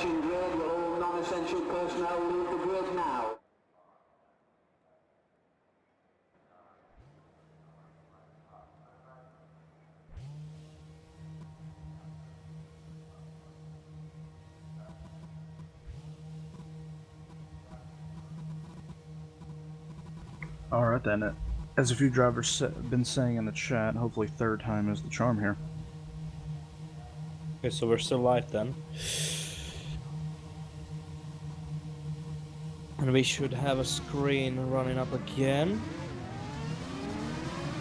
approaching grid. Will all non-essential personnel leave the grid now? Alright then, as a few drivers been saying in the chat, hopefully third time is the charm here. Okay, so we're still live then. And we should have a screen running up again.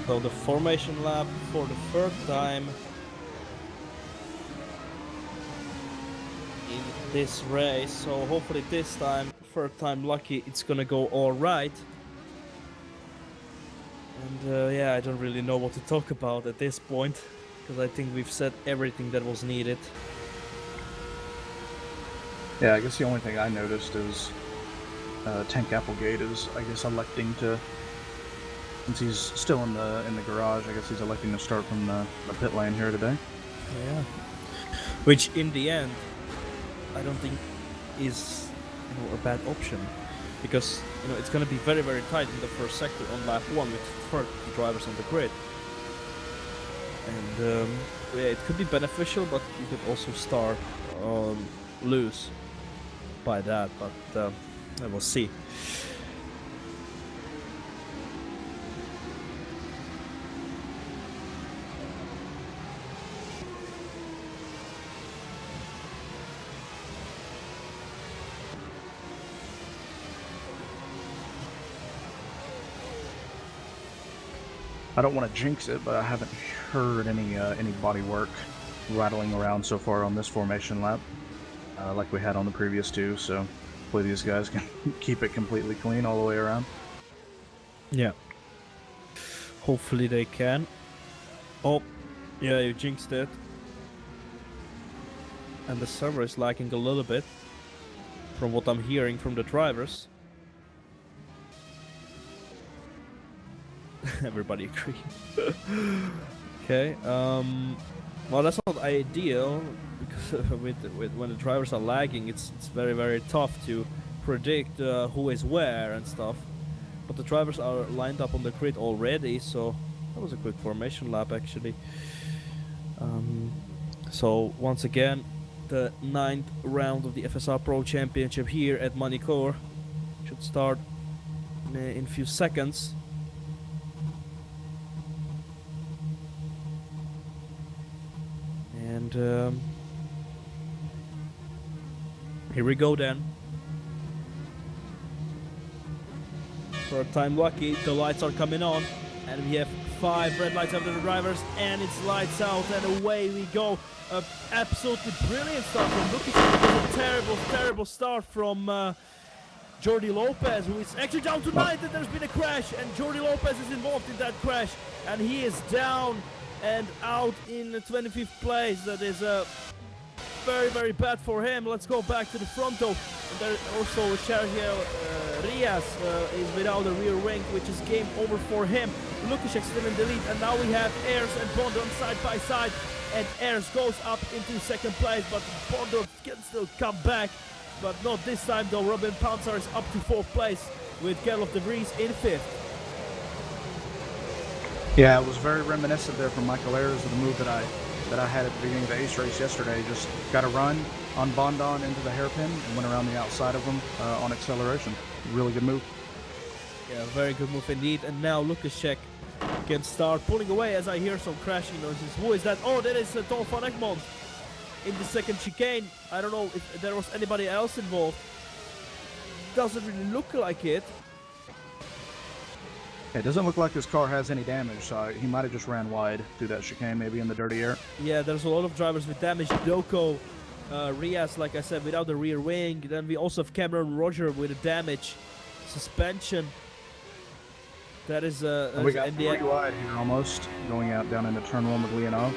So the formation lap for the third time in this race. So hopefully this time, third time lucky, it's gonna go all right. And yeah, I don't really know what to talk about at this point, because I think we've said everything that was needed. Yeah, I guess the only thing I noticed is Tank Applegate is, I guess, electing to, since he's still in the garage, I guess he's electing to start from the pit lane here today. Yeah. Which in the end, I don't think is, you know, a bad option, because, you know, it's going to be very, very tight in the first sector on lap 1 with 30 drivers on the grid. And yeah, it could be beneficial, but you could also start lose by that, but we'll see. I don't want to jinx it, but I haven't heard any body work rattling around so far on this formation lap, like we had on the previous two. So hopefully these guys can keep it completely clean all the way around. Yeah. Hopefully they can. Oh, yeah, you jinxed it. And the server is lagging a little bit, from what I'm hearing from the drivers. Everybody agreed. Okay, well, that's not ideal, because with when the drivers are lagging, it's very, very tough to predict who is where and stuff. But the drivers are lined up on the grid already, so that was a quick formation lap actually. So once again, the 9th round of the FSR Pro Championship here at Manicourt should start in a few seconds. And here we go then. Third time lucky, the lights are coming on, and we have 5 red lights after the drivers, and it's lights out, and away we go. Absolutely brilliant start from Lucas. A terrible, terrible start from Jordi Lopez, who is actually down to 9th, and there's been a crash, and Jordi Lopez is involved in that crash, and he is down and out in the 25th place. That is very, very bad for him. Let's go back to the front though. And there also Sergio Rias is without a rear wing, which is game over for him. Lukaszek still in the lead, and now we have Ayers and Bondon side by side, and Ayers goes up into 2nd place, but Bondon can still come back, but not this time though. Robin Pouncer is up to 4th place with Gerlof de Vries in 5th. Yeah, it was very reminiscent there from Michael Ayers of the move that I had at the beginning of the Ace race yesterday. Just got a run on Bondon into the hairpin and went around the outside of him on acceleration. Really good move. Yeah, very good move indeed. And now Lukaszek can start pulling away as I hear some crashing noises. Who is that? Oh, that is Dolph van Egmond in the 2nd chicane. I don't know if there was anybody else involved. Doesn't really look like it. It doesn't look like his car has any damage, so he might have just ran wide through that chicane, maybe in the dirty air. Yeah, there's a lot of drivers with damage. Doko, Rias, like I said, without the rear wing. Then we also have Cameron Roger with a damage suspension. That is we got 3 wide here almost, going out down into turn 1 with Leonov.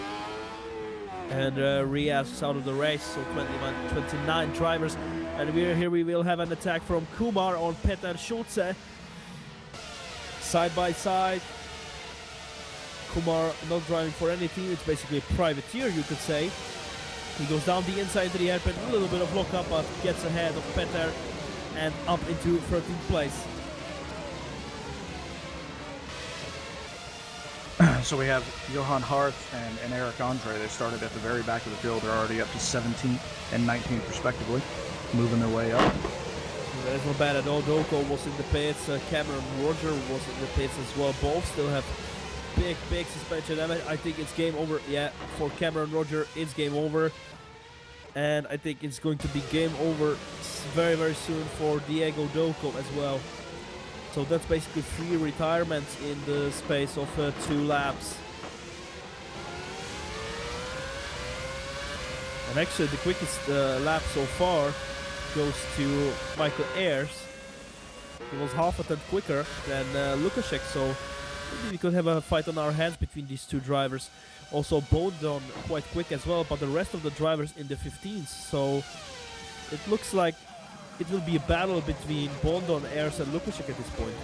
And Rias is out of the race, so 29 drivers. And here we will have an attack from Kumar on Peter Schulze. Side by side. Kumar not driving for any team, it's basically a privateer, you could say. He goes down the inside to the hairpin, a little bit of lock up, but gets ahead of Petter and up into 13th place. So we have Johan Hart and Eric Andre. They started at the very back of the field. They're already up to 17th and 19th respectively, moving their way up. That is not bad at all. Doko was in the pits, Cameron Roger was in the pits as well. Both still have big suspension damage. I think it's game over. Yeah, for Cameron Roger, it's game over. And I think it's going to be game over very soon for Diego Doko as well. So that's basically 3 retirements in the space of 2 laps. And actually the quickest lap so far goes to Michael Ayers. He was half a tenth quicker than Lukaszek, so maybe we could have a fight on our hands between these 2 drivers. Also Blanton quite quick as well, but the rest of the drivers in the 15s. So it looks like it will be a battle between Blanton, Ayers and Lukaszek at this point.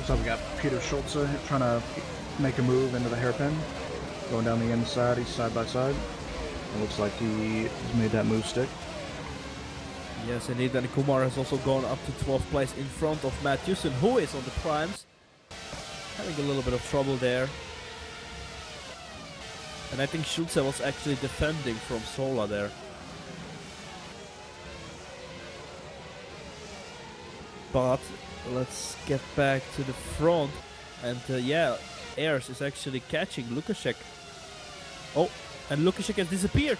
So we got Peter Schulze trying to make a move into the hairpin, going down the inside. He's side by side. It looks like he has made that move stick. Yes, indeed, and Kumar has also gone up to 12th place in front of Matt Houston, who is on the primes. Having a little bit of trouble there. And I think Schulze was actually defending from Sola there. But let's get back to the front. And yeah, Ayers is actually catching Lukaszek. Oh, and Lukaszek has disappeared.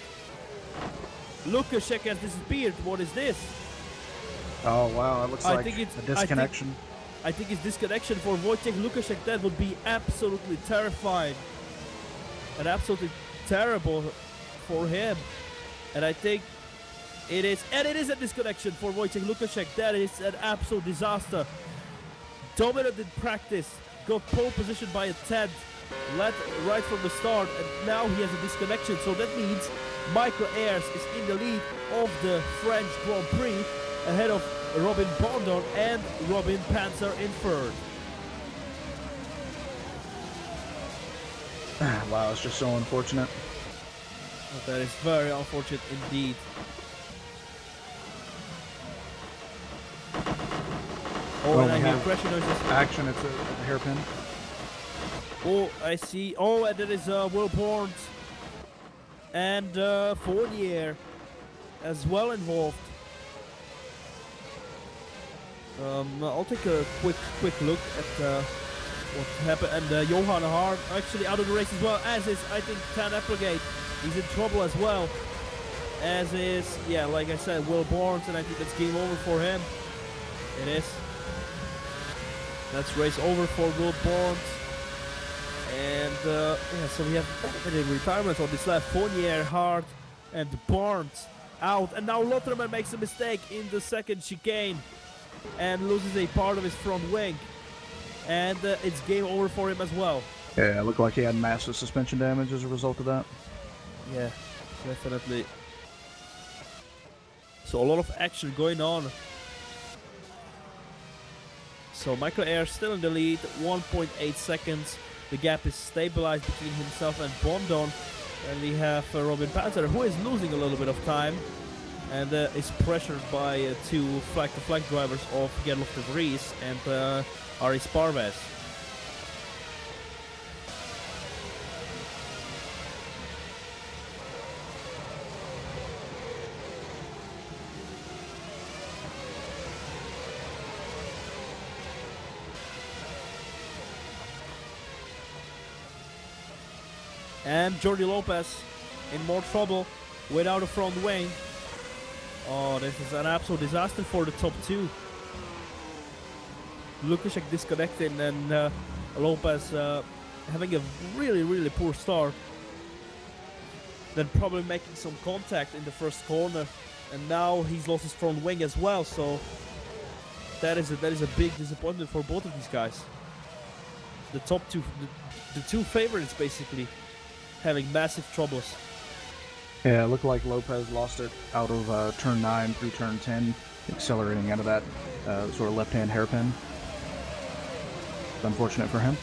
Lukaszek has disappeared. What is this? Oh wow, it looks like a disconnection. I think it's disconnection for Wojciech Lukaszek. That would be absolutely terrifying. And absolutely terrible for him. And I think it is. And it is a disconnection for Wojciech Lukaszek. That is an absolute disaster. Dominant in practice. Got pole position by a 10th. Led right from the start. And now he has a disconnection. So that means Michael Ayers is in the lead of the French Grand Prix. Ahead of Robin Bondon and Robin Panzer in third. Wow, it's just so unfortunate. That is very unfortunate indeed. Oh, and I hear pressure noises. Action at the hairpin. Oh, I see. Oh, and there is Will Bournes and Fournier as well involved. I'll take a quick look at what happened. And Johan Hart actually out of the race as well, as is, I think, Tan Applegate. He's in trouble as well. As is, yeah, like I said, Will Bournes, and I think that's game over for him. It is. That's race over for Will Bournes. And yeah, so we have many retirements on this lap. Fournier, Hart, and Barnes out. And now Lotterman makes a mistake in the second chicane and loses a part of his front wing. And it's game over for him as well. Yeah, it looked like he had massive suspension damage as a result of that. Yeah, definitely. So a lot of action going on. So Michael Ayers still in the lead, 1.8 seconds. The gap is stabilized between himself and Bondon. And we have Robin Panzer, who is losing a little bit of time. And is pressured by 2 flag-to-flag drivers of Gerlof de Vries and Aris Parves. And Jordi Lopez in more trouble without a front wing. Oh, this is an absolute disaster for the top 2. Lukaszek disconnecting and Lopez having a really poor start. Then probably making some contact in the first corner. And now he's lost his front wing as well, so that is a big disappointment for both of these guys. The top 2, the 2 favorites basically having massive troubles. Yeah, it looked like Lopez lost it out of turn 9 through turn 10, accelerating out of that sort of left-hand hairpin. unfortunate for him.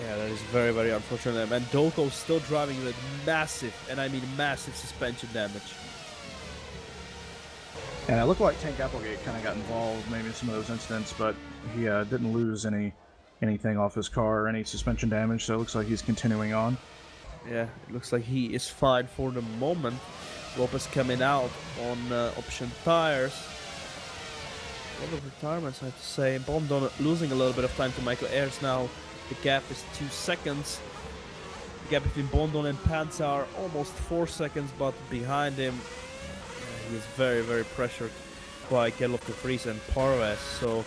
Yeah, that is very, very unfortunate. And Dolko's still driving with massive, and I mean massive, suspension damage. And it looked like Tank Applegate kind of got involved maybe in some of those incidents, but he didn't lose anything off his car or any suspension damage, so it looks like he's continuing on. Yeah, it looks like he is fine for the moment. Lopez coming out on option tires. A lot of retirements, I have to say. Blanton losing a little bit of time to Michael Ayers now. The gap is 2 seconds. The gap between Blanton and Panzer almost 4 seconds, but behind him, he is very, very pressured by Gerloff de Vries and Parves. So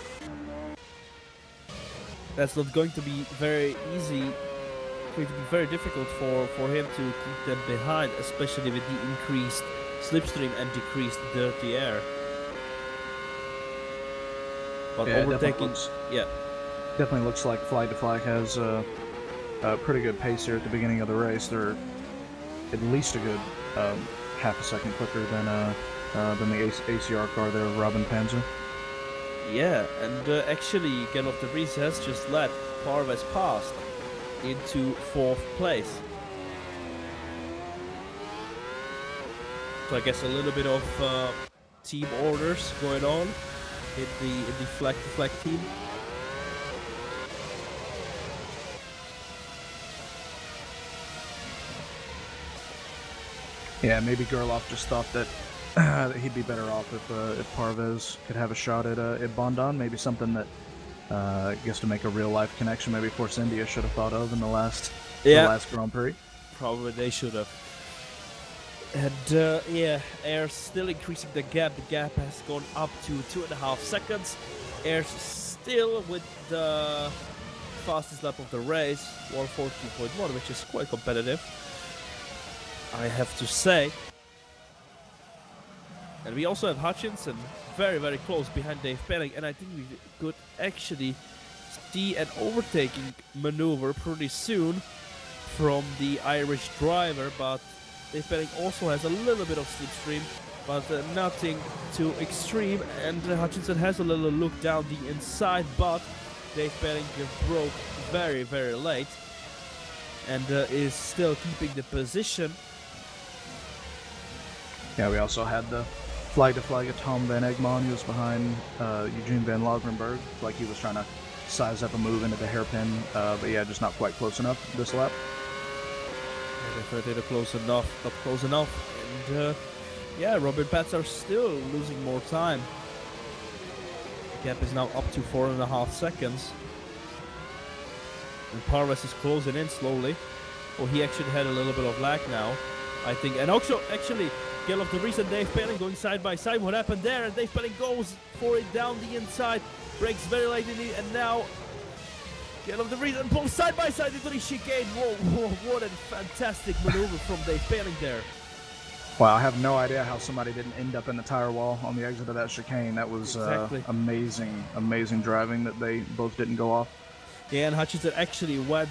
that's not going to be very easy. It's going to be very difficult for him to keep them behind, especially with the increased slipstream and decreased dirty air. But Yeah, overtaking, definitely looks like Flag to Flag has a pretty good pace here at the beginning of the race. They're at least a good half a second quicker than the ACR car there, Robin Panzer. yeah, and actually Gerloff de Vries has just let Parves past into 4th place. So I guess a little bit of team orders going on in the Flag to Flag team. Yeah, maybe Gerloff just thought that he'd be better off if Parves could have a shot at Blanton. Maybe something that I guess to make a real life connection, maybe Force India should have thought of in the last Grand Prix. Probably they should have. And yeah, Ayers still increasing the gap. The gap has gone up to 2.5 seconds. Ayers still with the fastest lap of the race, 1:14.1, which is quite competitive, I have to say. And we also have Hutchinson very, very close behind Dave Penning, and I think we could actually see an overtaking maneuver pretty soon from the Irish driver, but Dave Penning also has a little bit of slipstream, but nothing too extreme, and Hutchinson has a little look down the inside, but Dave Penning broke very, very late and is still keeping the position. Yeah, we also had the Flag to Flag of Tom Van Egmond. He was behind Eugene Van Logrenberg, like he was trying to size up a move into the hairpin, but yeah, just not quite close enough this lap. Definitely not close enough, and yeah, Robin Panzer still losing more time. The gap is now up to 4.5 seconds, and Parves is closing in slowly. Oh, he actually had a little bit of lag now, I think, and also actually Gerloff de Vries and Dave Penning going side by side. What happened there? And Dave Penning goes for it down the inside, breaks very late in it, and now Gerloff de Vries and both side by side into the chicane. Whoa, what a fantastic maneuver from Dave Penning there. Wow, I have no idea how somebody didn't end up in the tire wall on the exit of that chicane. That was amazing driving that they both didn't go off. Yeah, and Hutchinson actually went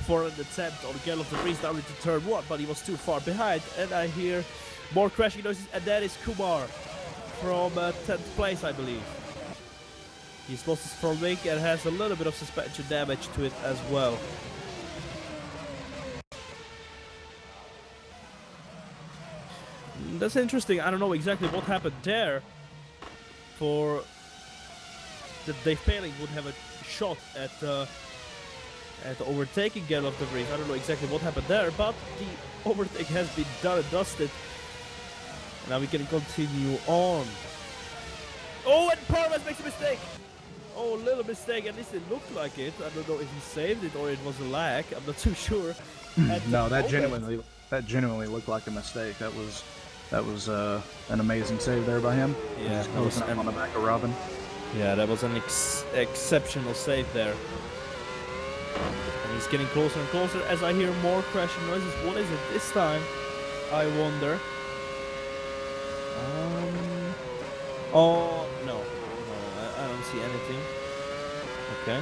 for an attempt on Gerloff de Vries down into turn 1, but he was too far behind, and I hear more crashing noises, and that is Kumar from 10th place, I believe. He's lost his front wing and has a little bit of suspension damage to it as well. That's interesting. I don't know exactly what happened there. For that Dave Penning would have a shot at overtaking Gerloff de Vries. I don't know exactly what happened there, but the overtake has been done and dusted. Now we can continue on. Oh, and Parves makes a mistake. Oh, a little mistake. At least it looked like it. I don't know if he saved it or it was a lag. I'm not too sure. No, that genuinely looked like a mistake. That was an amazing save there by him. Yeah, just closing up on the back of Robin. Yeah, that was an exceptional save there. And he's getting closer and closer as I hear more crashing noises. What is it this time? I wonder. Oh, no, I don't see anything. Okay,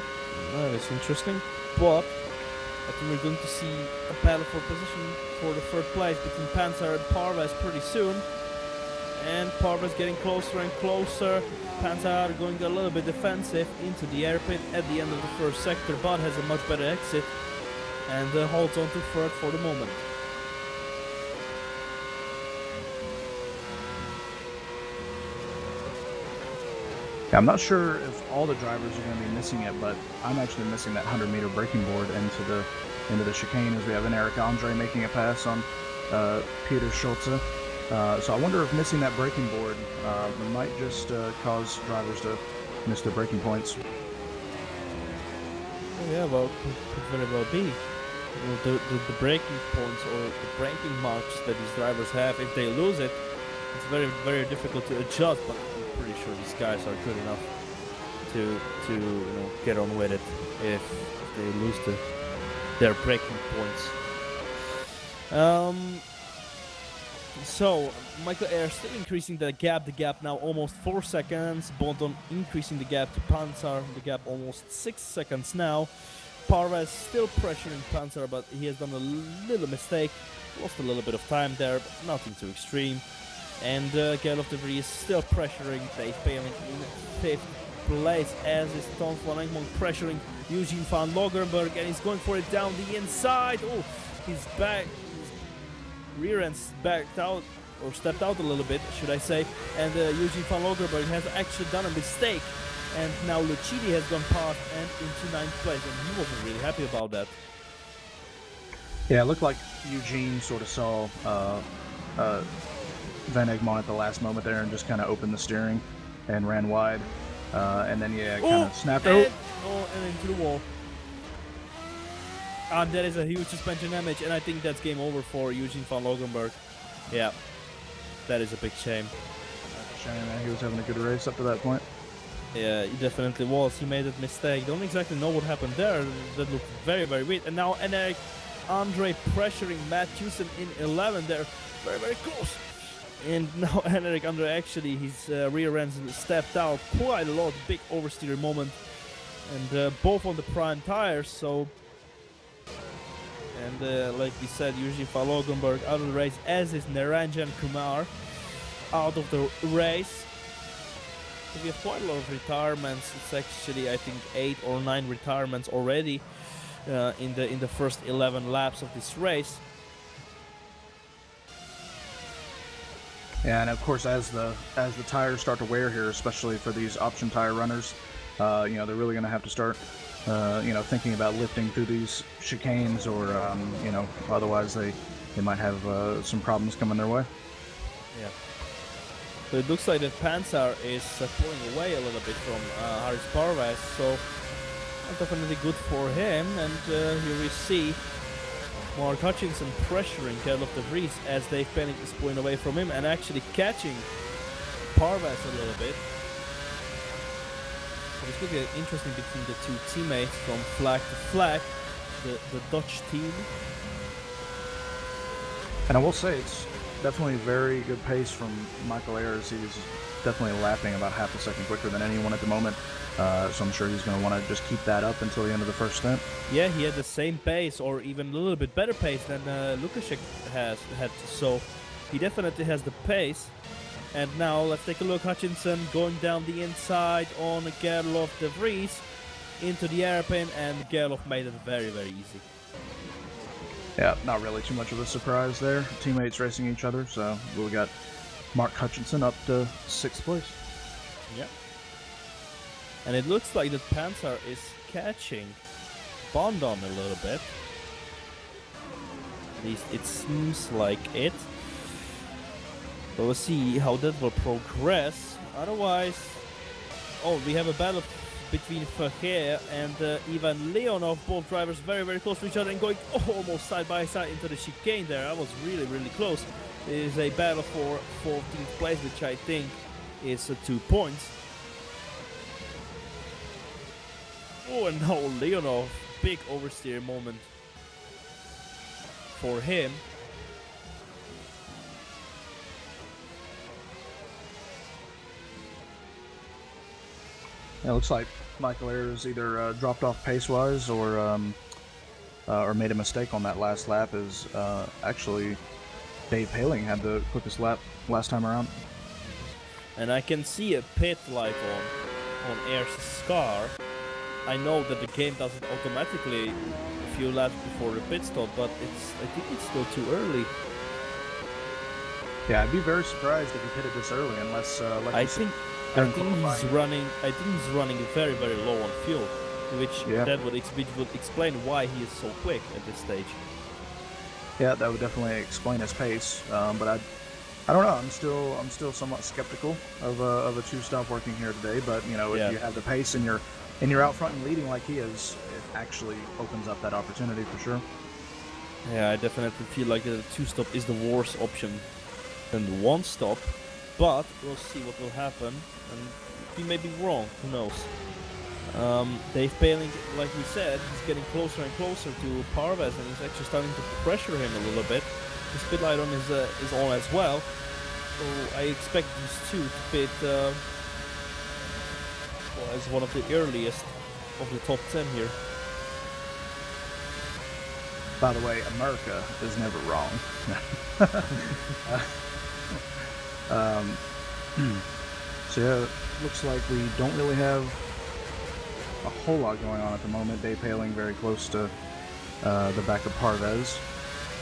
that is interesting. But I think we're going to see a battle for position for the 3rd place between Panzer and Parves pretty soon. and Parva's getting closer and closer. Panzer going a little bit defensive into the airpit at the end of the first sector, but has a much better exit and holds on to third for the moment. Yeah, I'm not sure if all the drivers are going to be missing it, but I'm actually missing that 100-meter braking board into the chicane as we have an Eric Andre making a pass on Peter Schulze. So I wonder if missing that braking board might just cause drivers to miss their braking points. Oh yeah, well, could very well be. Well, the braking points or the braking marks that these drivers have, if they lose it, it's very, very difficult to adjust, but I'm pretty sure these guys are good enough to get on with it if they lose their braking points. So Michael Ayre still increasing the gap now almost 4 seconds. Blanton increasing the gap to Panzer, the gap almost 6 seconds now. Parva is still pressuring Panzer, but he has done a little mistake, lost a little bit of time there, but nothing too extreme. And Gerlof de Vries still pressuring Dave Paling in 5th place, as is Tom van Engmond pressuring Eugene van Logerberg, and he's going for it down the inside. Oh, he's back. Rear end's backed out, or stepped out a little bit, should I say, and Eugene van Logerberg has actually done a mistake, and now Lucchini has gone past and into 9th place, and he wasn't really happy about that. Yeah, it looked like Eugene sort of saw Van Egmond at the last moment there and just kind of opened the steering and ran wide, and then kind of snapped out. And into the wall. And that is a huge suspension damage, and I think that's game over for Eugene van Logenberg. Yeah, that is a big shame. That's a shame, man. He was having a good race up to that point. Yeah, he definitely was. He made that mistake. Don't exactly know what happened there. That looked very, very weird. And now Eric Andre pressuring Matt Houston in 11 there. Very, very close. And now Eric Andre actually, his rear ends stepped out quite a lot. Big oversteer moment. And both on the prime tires, so... And like we said, Eugene van Logenberg out of the race, as is Niranjan Kumar out of the race. So we have quite a lot of retirements. It's actually, I think, 8 or 9 retirements already in the first 11 laps of this race. Yeah, and of course, as the tires start to wear here, especially for these option tire runners, they're really going to have to start. Thinking about lifting through these chicanes, or otherwise they might have some problems coming their way. Yeah. So it looks like that Panzer is pulling away a little bit from Haris Parvaz, so that's definitely good for him. And here we see Mark Hutchinson pressuring Gerlof de Vries as Dave Penning is pulling away from him and actually catching Parvaz a little bit. It's going to be interesting between the two teammates from flag to flag, the Dutch team. And I will say, it's definitely very good pace from Michael Ayres. He's definitely lapping about half a second quicker than anyone at the moment. So I'm sure he's going to want to just keep that up until the end of the first stint. Yeah, he had the same pace, or even a little bit better pace than Lukaszek had. So he definitely has the pace. And now let's take a look. Hutchinson going down the inside on Gerlof de Vries into the airpin, and Gerlof made it very, very easy. Yeah, not really too much of a surprise there. Teammates racing each other, so we got Mark Hutchinson up to 6th place. Yeah. And it looks like that Panzer is catching Bondon a little bit. At least it seems like it. But we'll see how that will progress. Otherwise, we have a battle between Vergeer and Ivan Leonov. Both drivers very, very close to each other and going almost side by side into the chicane there. That was really, really close. It is a battle for 14th place, which I think is 2 points. Oh, and now Leonov, big oversteer moment for him. It looks like Michael Ayres either dropped off pace-wise or made a mistake on that last lap, as actually Dave Paling had the quickest lap last time around. and I can see a pit light on Air's car. I know that the game does it automatically a few laps before the pit stop, but I think it's still too early. Yeah, I'd be very surprised if he hit it this early, unless like I you said, think during he's qualifying. running. I think he's running very low on fuel, which Yeah. which would explain why he is so quick at this stage. Yeah, that would definitely explain his pace. But I don't know. I'm still somewhat skeptical of a two-stop working here today. But you know, Yeah. if you have the pace and you're out front and leading like he is, it actually opens up that opportunity for sure. Yeah, I definitely feel like the two-stop is the worst option than the one-stop, but we'll see what will happen, and we may be wrong, who knows. Dave Paling, like we said, he's getting closer and closer to Parvez, and he's actually starting to pressure him a little bit. His pit light on is on as well, so I expect these two to pit as one of the earliest of the top 10 here. By the way, America is never wrong. So yeah, looks like we don't really have a whole lot going on at the moment. Dave Paling very close to the back of Parvez.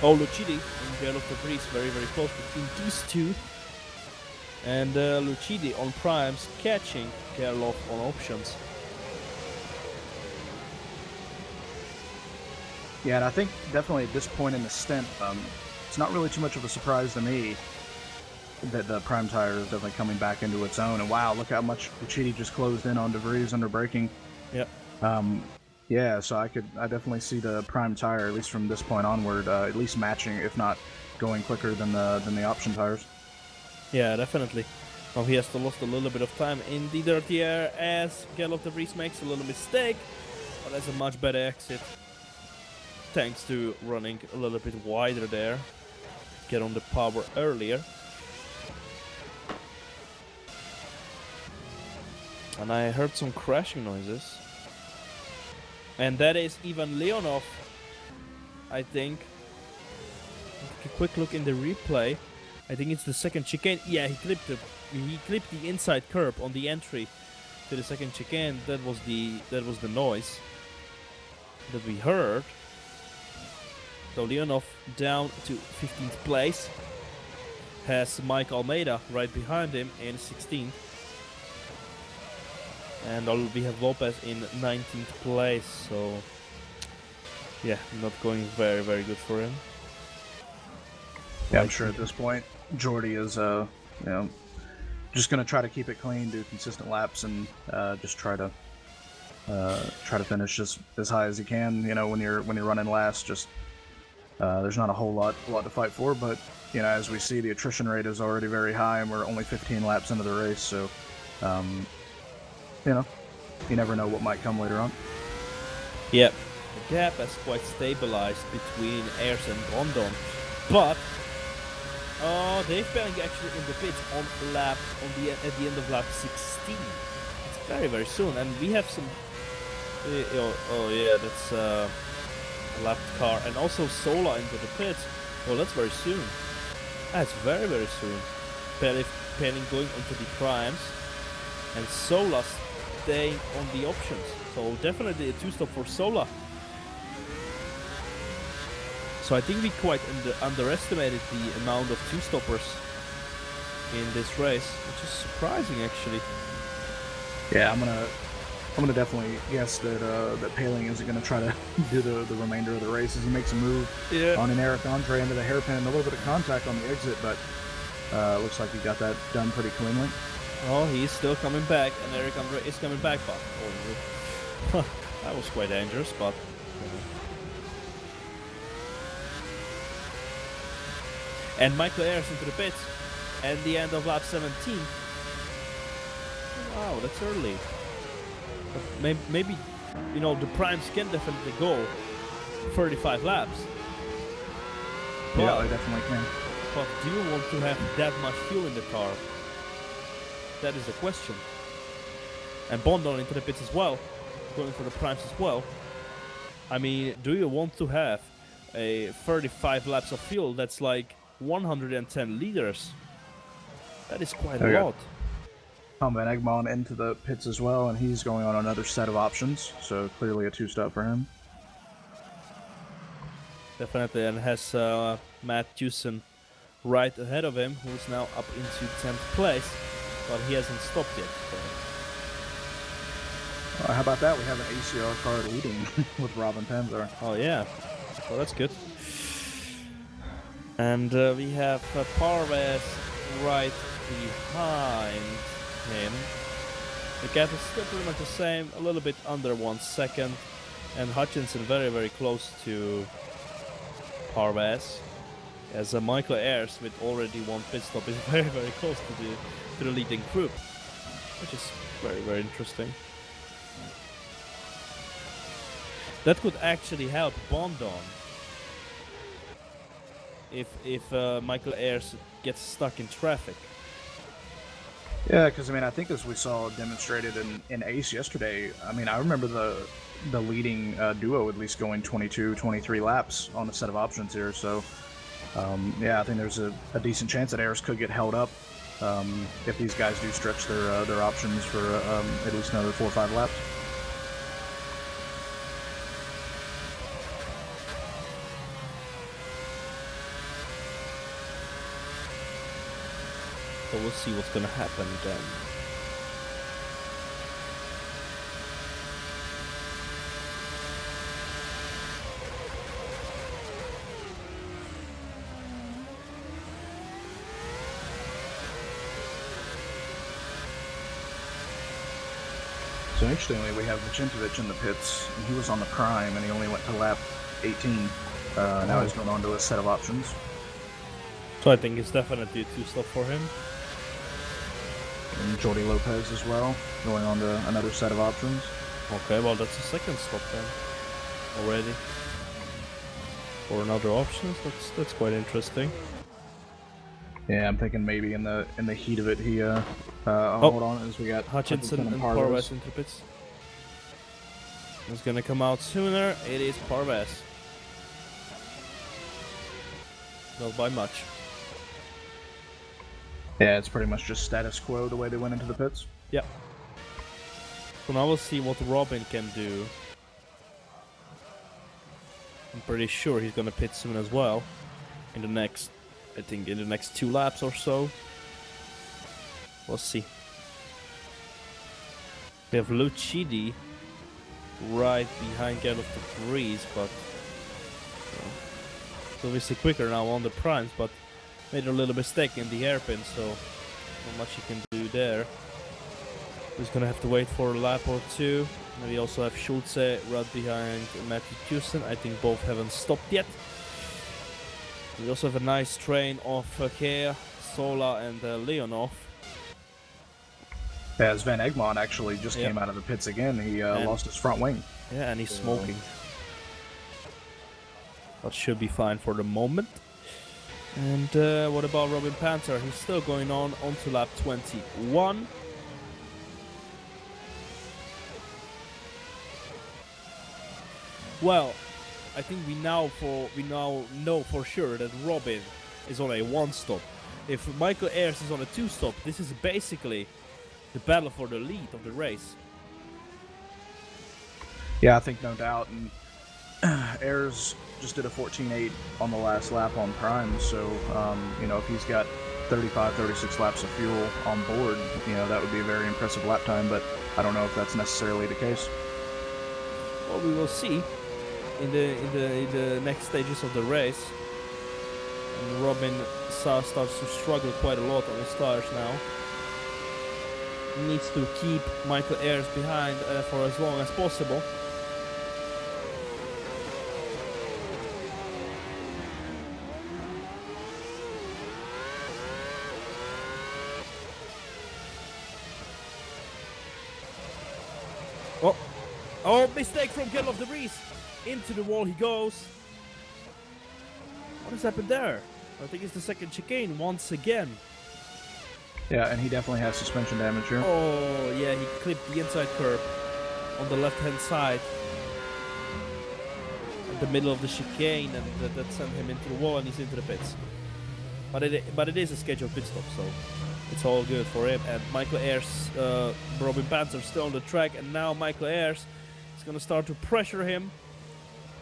Oh, Lucidi and Gerlof de Vries very close between these two. And Lucidi on primes catching Gerlof on options. Yeah, and I think definitely at this point in the stint, it's not really too much of a surprise to me that the prime tire is definitely coming back into its own. And wow, look how much Lucidi just closed in on de Vries under braking. Yep. Yeah, so I definitely see the prime tire, at least from this point onward, at least matching, if not going quicker than the option tires. Yeah, definitely. Now he has lost a little bit of time in the dirty air as Gerlof de Vries makes a little mistake, but that's a much better exit. Thanks to running a little bit wider there. Get on the power earlier. And I heard some crashing noises. And that is Ivan Leonov, I think. A quick look in the replay. I think it's the second chicane. Yeah, he clipped the inside curb on the entry to the second chicane. That was the noise that we heard. So Leonov down to 15th place. Has Mike Almeida right behind him in 16th. And we have Lopez in 19th place, so yeah, not going very good for him. Yeah, I'm sure at this point, Jordy is, you know, just gonna try to keep it clean, do consistent laps, and just try to finish just as high as he can. You know, when you're running last, just there's not a whole lot to fight for, but you know, as we see, the attrition rate is already very high, and we're only 15 laps into the race, so. You know, you never know what might come later on. Yep, the gap has quite stabilized between Ayers and Blanton, but Dave Paling actually in the pits at the end of lap 16. It's very soon, and we have some. Oh yeah, that's a lap car, and also Sola into the pits. Well, that's very soon. That's very soon. Paling going into the primes, and Sola staying on the options. So definitely a two-stop for Sola. So I think we quite underestimated the amount of two-stoppers in this race, which is surprising actually. Yeah, I'm gonna definitely guess that Paling isn't gonna try to do the remainder of the race as he makes a move on an Eric Andre into the hairpin, a little bit of contact on the exit, but looks like he got that done pretty cleanly. Oh, he's still coming back, and Eric Andre is coming back, but that was quite dangerous, but and Michael Ayers into the pits at the end of lap 17. Wow, that's early. But maybe, you know, the primes can definitely go 35 laps. But, Yeah, they definitely can. But do you want to have that much fuel in the car? That is the question. And Bondon into the pits as well, going for the primes as well. I mean, do you want to have a 35 laps of fuel that's like 110 liters? That is quite a lot. Van Egmond into the pits as well, and he's going on another set of options, so clearly a 2-stop for him. Definitely, and has Matt Tucson right ahead of him, who's now up into 10th place, but he hasn't stopped yet. So. How about that? We have an ACR car leading with Robin Panzer. Oh yeah, well that's good. And we have Parves right behind him. The gap is still pretty much the same, a little bit under 1 second, and Hutchinson very, very close to Parves. As Michael Ayers with already 1 pit stop is very, very close to the leading group, which is very, very interesting. That could actually help Bondon if Michael Ayers gets stuck in traffic. Yeah, because I mean, I think as we saw demonstrated in Ace yesterday, I mean, I remember the leading duo at least going 22, 23 laps on a set of options here. So, yeah, I think there's a decent chance that Ayers could get held up if these guys do stretch their options for at least another 4 or 5 laps. So we'll see what's gonna happen then. So interestingly, we have Vicentovic in the pits, and he was on the prime, and he only went to lap 18. Now he's going on to a set of options. So I think it's definitely a 2-stop for him. And Jordi Lopez as well, going on to another set of options. Okay, well that's a 2nd stop then already. For another options, that's quite interesting. Yeah, I'm thinking maybe in the heat of it, he hold on, as we got Hutchinson and Parves into pits. It's gonna come out sooner. It is Parves. Not by much. Yeah, it's pretty much just status quo the way they went into the pits. Yeah. So now we'll see what Robin can do. I'm pretty sure he's gonna pit soon as well. In the next, I think in the next 2 laps or so. We'll see. We have Lucidi right behind Gallop the Prix, but it's obviously quicker now on the primes, but made a little mistake in the hairpin, so not much you can do there. He's gonna have to wait for a lap or 2. And we also have Schulze right behind Matthew Houston. I think both haven't stopped yet. We also have a nice train of Kea, Sola, and Leonov. As Van Egmond actually just came out of the pits again, he lost his front wing. Yeah, and he's smoking. But should be fine for the moment. And what about Robin Panther? He's still going on to lap 21. Well, I think we now know for sure that Robin is on a 1-stop. If Michael Ayers is on a 2-stop, this is basically the battle for the lead of the race. Yeah, I think no doubt. And Ayers just did a 14.8 on the last lap on prime, so you know, if he's got 35, 36 laps of fuel on board, you know, that would be a very impressive lap time, but I don't know if that's necessarily the case. Well, we will see in the next stages of the race. And Robin starts to struggle quite a lot on his tires now. He needs to keep Michael Ayers behind for as long as possible. Oh, mistake from Gallop de Vries. Into the wall he goes. What has happened there? I think it's the second chicane once again. Yeah, and he definitely has suspension damage here. Oh, yeah, he clipped the inside curb on the left-hand side. In the middle of the chicane, and that sent him into the wall and he's into the pits. But it is a scheduled pit stop, so It's all good for him. And Michael Ayers, Robin Panther still on the track, and now Michael Ayers is gonna start to pressure him.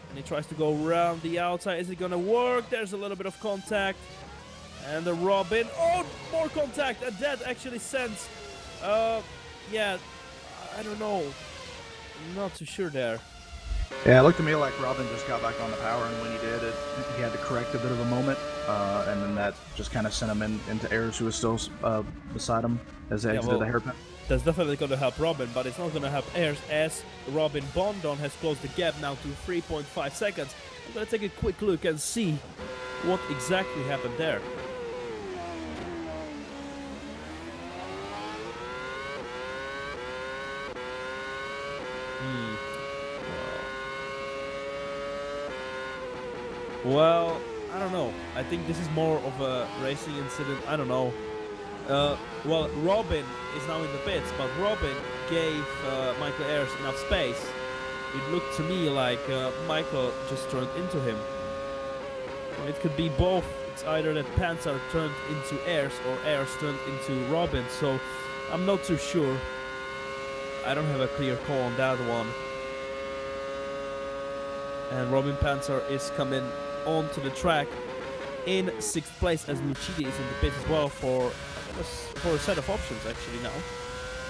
And he tries to go around the outside. Is it gonna work? There's a little bit of contact. And the Robin, oh, more contact, and that actually sends, yeah, I don't know, I'm not too sure there. Yeah, it looked to me like Robin just got back on the power, and when he did, he had to correct a bit of a moment, and then that just kind of sent him into Ayers, who was still beside him as they exited the hairpin. That's definitely going to help Robin, but it's not going to help Ayers, as Robin Blanton has closed the gap now to 3.5 seconds. I'm going to take a quick look and see what exactly happened there. Well, I don't know. I think this is more of a racing incident. I don't know. Well, Robin is now in the pits, but Robin gave Michael Ayers enough space. It looked to me like Michael just turned into him. Well, it could be both. It's either that Panther turned into Ayers or Ayers turned into Robin, so I'm not too sure. I don't have a clear call on that one. And Robin Panther is coming onto the track in 6th place, as Lucidi is in the pit as well for a set of options actually now.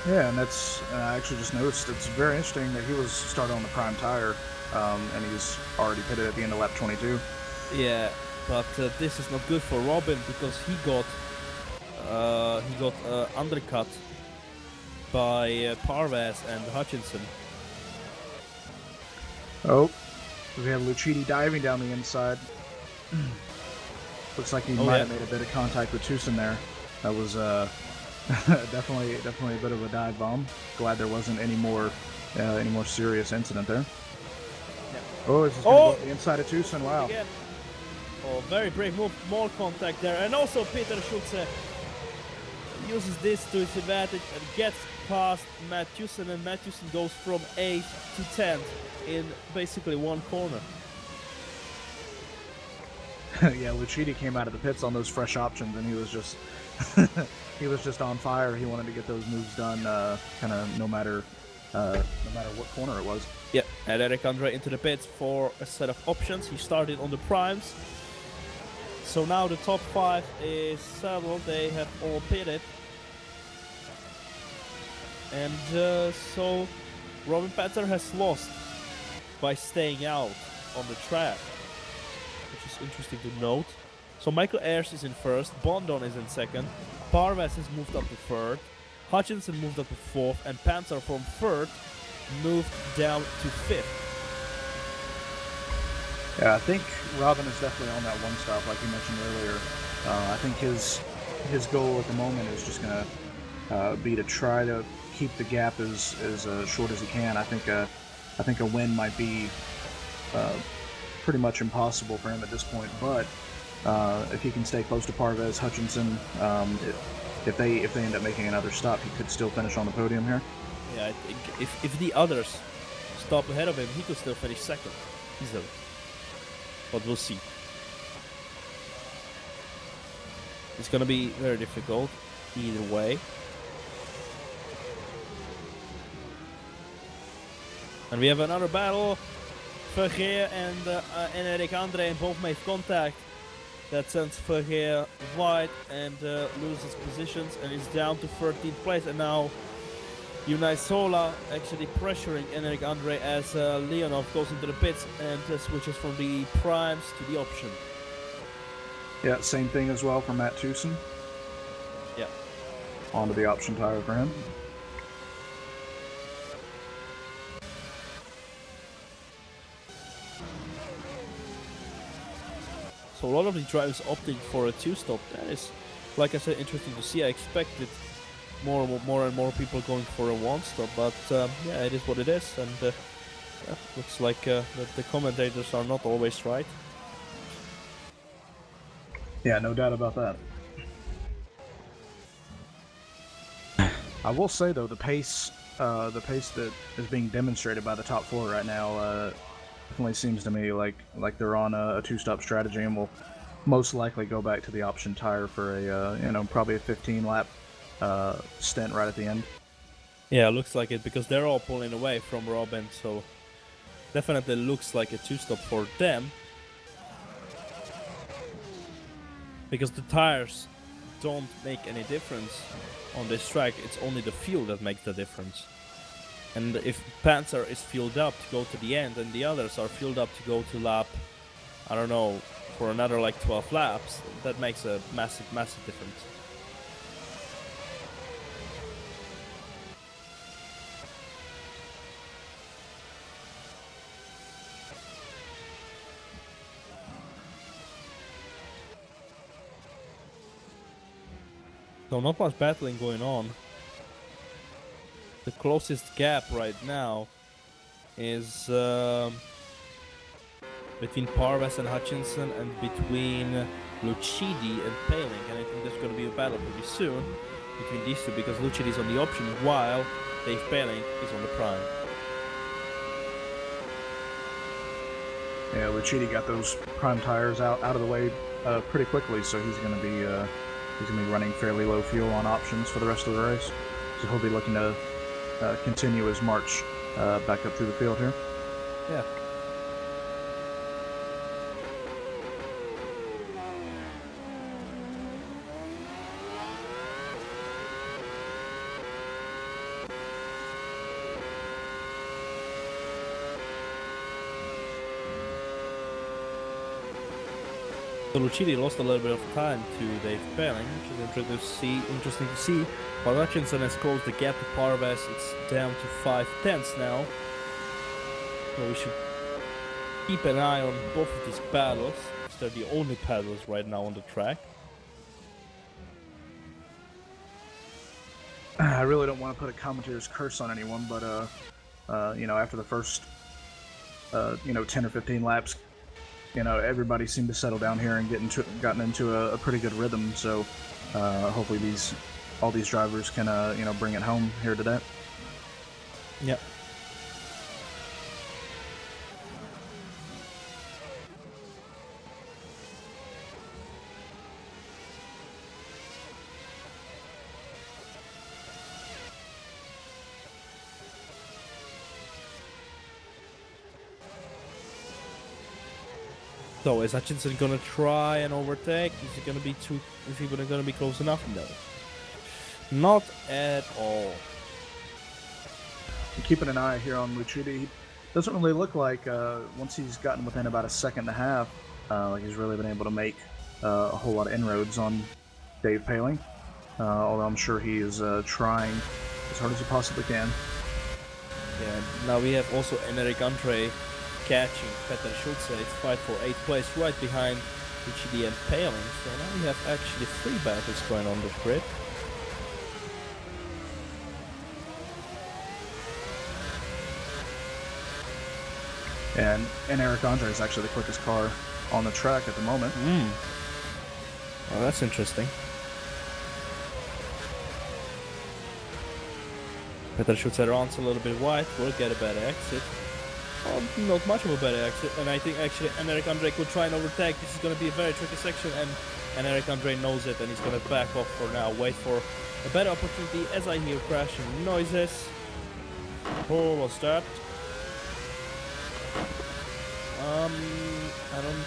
Yeah, and that's I actually just noticed it's very interesting that he was started on the prime tire, and he's already pitted at the end of lap 22. Yeah, but this is not good for Robin, because he got undercut by Parvez and Hutchinson. Oh. We have Lucidi diving down the inside. Looks like he might have made a bit of contact with Tucson there. That was definitely a bit of a dive bomb. Glad there wasn't any more serious incident there. Yeah. Oh, this is going to go the inside of Tucson. Wow. Again. Oh, very brave move. More contact there, and also Peter Schulze uses this to his advantage and gets past Matthewson, and Matthewson goes from 8th to 10th in basically one corner. Yeah, Lucidi came out of the pits on those fresh options, and he was just he was just on fire. He wanted to get those moves done, kind of no matter what corner it was. Yeah, and Eric Andre into the pits for a set of options. He started on the primes. So now the top 5 is settled. They have all pitted. And so Robin Panther has lost by staying out on the track, which is interesting to note. So Michael Ayers is in 1st, Bondon is in 2nd, Parvez has moved up to 3rd, Hutchinson moved up to 4th, and Panther from 3rd moved down to 5th. Yeah, I think Robin is definitely on that one stop, like you mentioned earlier. I think his goal at the moment is just going to be to try to keep the gap as short as he can. I think a win might be pretty much impossible for him at this point, but if he can stay close to Parvez, Hutchinson, if they end up making another stop, he could still finish on the podium here. Yeah, I think if the others stop ahead of him, he could still finish 2nd easily. But we'll see. It's gonna be very difficult either way. And we have another battle. Vergeer and Eric Andre both made contact. That sends Vergeer wide and loses positions and is down to 13th place. And now Unisola actually pressuring Eric Andre as Leonov goes into the pits and switches from the primes to the option. Yeah, same thing as well for Matt Tucson. Yeah. Onto the option tire for him. So a lot of the drivers opting for a 2-stop. That is, like I said, interesting to see. I expected more and more people going for a 1-stop, but yeah, it is what it is, and yeah, looks like that the commentators are not always right. Yeah, no doubt about that. I will say though, the pace that is being demonstrated by the top 4 right now definitely seems to me like they're on a 2-stop strategy, and will most likely go back to the option tire for a probably a 15 lap stint right at the end. Yeah, looks like it, because they're all pulling away from Robin, so definitely looks like a two-stop for them. Because the tires don't make any difference on this track, it's only the fuel that makes the difference. And if Panzer is fueled up to go to the end and the others are fueled up to go to lap, I don't know, for another like 12 laps, that makes a massive, massive difference. So not much battling going on. The closest gap right now is between Parves and Hutchinson, and between Lucidi and Paling, and I think there's going to be a battle pretty soon between these two, because Lucidi is on the option while Dave Paling is on the prime. Yeah, Lucidi got those prime tires out of the way pretty quickly, so he's going to be running fairly low fuel on options for the rest of the race. So he'll be looking to continue his march back up through the field here. Yeah. So Lucidi lost a little bit of time to Dave Paling, which is interesting to see. While Hutchinson has closed the gap to Parves, it's down to 5/10 now. So we should keep an eye on both of these battles, because they're the only battles right now on the track. I really don't want to put a commentator's curse on anyone, but after the first 10 or 15 laps, everybody seemed to settle down here and gotten into a pretty good rhythm. So hopefully all these drivers can bring it home here today. Yep. So is Hutchinson gonna try and overtake? Is he gonna be close enough? No. Not at all. I'm keeping an eye here on Lucidi. He doesn't really look like, once he's gotten within about a second and a half, like he's really been able to make a whole lot of inroads on Dave Paling. Although I'm sure he is trying as hard as he possibly can. Yeah, now we have also Enric Andre catching Peter Schulze. It's fight for 8th place right behind Lucidi and Paling. So now we have actually 3 battles going on the grid. And Eric Andre is actually the quickest car on the track at the moment. Well, that's interesting. Peter Schulze runs a little bit wide, will get a better exit. Well, not much of a better exit, and I think actually Enric Andre could try and overtake. This is going to be a very tricky section, and Enric Andre knows it, and he's going to back off for now. Wait for a better opportunity as I hear crashing noises. Oh, what's that? I don't.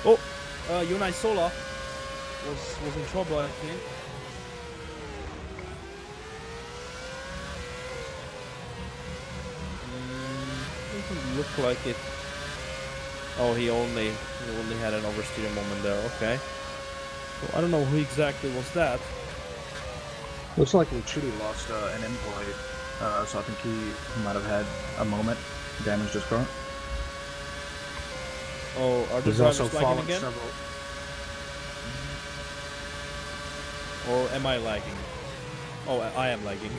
Oh, Unai Sola was in trouble, I think. Doesn't look like it. Oh, he only had an oversteer moment there. Okay. So I don't know who exactly was that. Looks like Lucidi lost an end plate, so I think he might have had a moment, damaged his car. Oh, are the There's drivers also lagging again? several. Or am I lagging? Oh, I am lagging.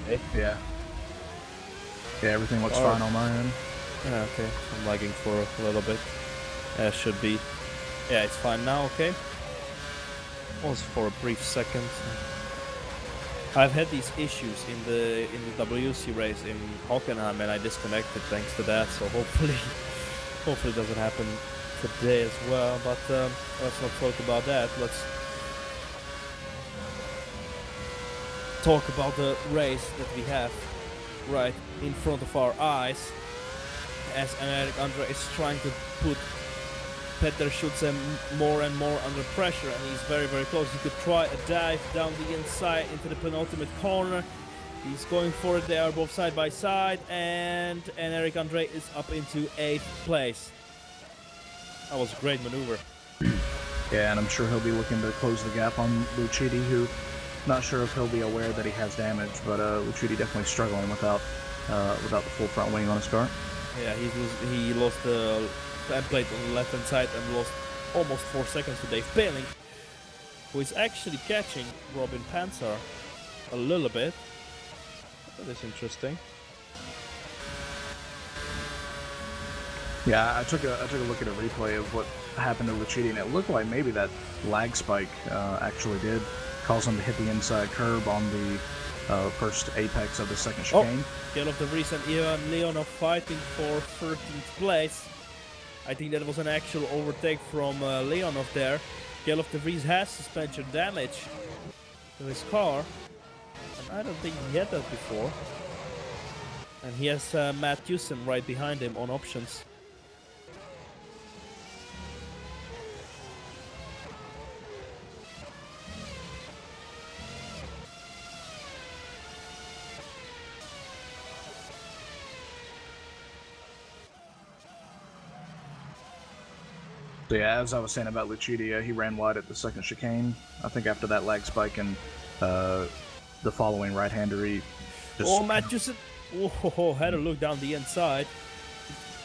Okay. Yeah. Yeah, everything looks fine on my end. Yeah, okay. I'm lagging for a little bit. Yeah, it should be. Yeah, it's fine now, okay? Was for a brief second. I've had these issues in the WC race in Hockenheim, and I disconnected thanks to that, so hopefully it doesn't happen today as well, but let's not talk about that. talk about the race that we have right in front of our eyes, as Eric Andre is trying to put Petter Schütze more and more under pressure, and he's very, very close. He could try a dive down the inside into the penultimate corner. He's going for it. They are both side by side, and Eric Andre is up into 8th place. That was a great maneuver. Yeah, and I'm sure he'll be looking to close the gap on Lucidi, who, not sure if he'll be aware that he has damage, but Lucidi definitely struggling without the full front wing on his car. Yeah, he lost the end plate on the left-hand side and lost almost 4 seconds to Dave Paling, who is actually catching Robin Panzer a little bit. That is interesting. Yeah, I took a look at a replay of what happened to Lucidi, and it looked like maybe that lag spike actually did cause him to hit the inside curb on the first apex of the second chicane. Gerloff de Vries and Ivan Leonov fighting for 13th place. I think that was an actual overtake from Leonov there. Gerloff de Vries has suspension damage to his car, and I don't think he had that before. And he has Matt Houston right behind him on options. So yeah, as I was saying about Lucidi, he ran wide at the second chicane. I think after that lag spike and the following right-hander, he just... Oh, Matt Houston! Oh, had a look down the inside.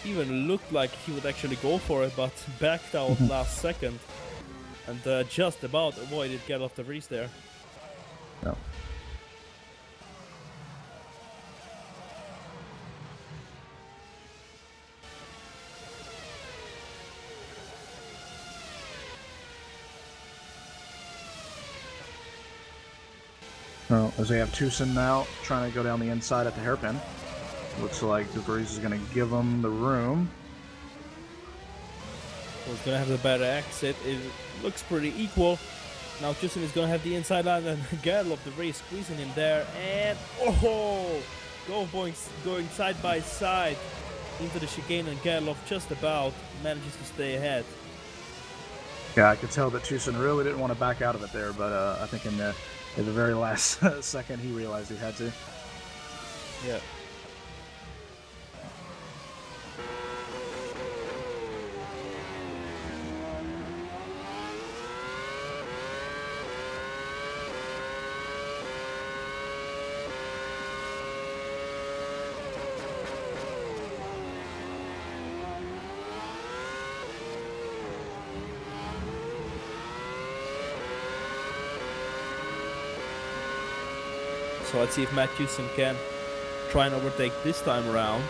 Even looked like he would actually go for it, but backed out last second. And just about avoided Gerloff de Vries there. No. Well, as we have Tucson now trying to go down the inside at the hairpin. Looks like de Vries is going to give him the room. So he's going to have the better exit. It looks pretty equal. Now Tucson is going to have the inside line, and Gerloff de Vries squeezing in there. And going side by side into the chicane, and Gerloff just about manages to stay ahead. Yeah, I could tell that Tucson really didn't want to back out of it there, but I think in the very last second he realized he had to. Yeah. So let's see if Matt Houston can try and overtake this time around.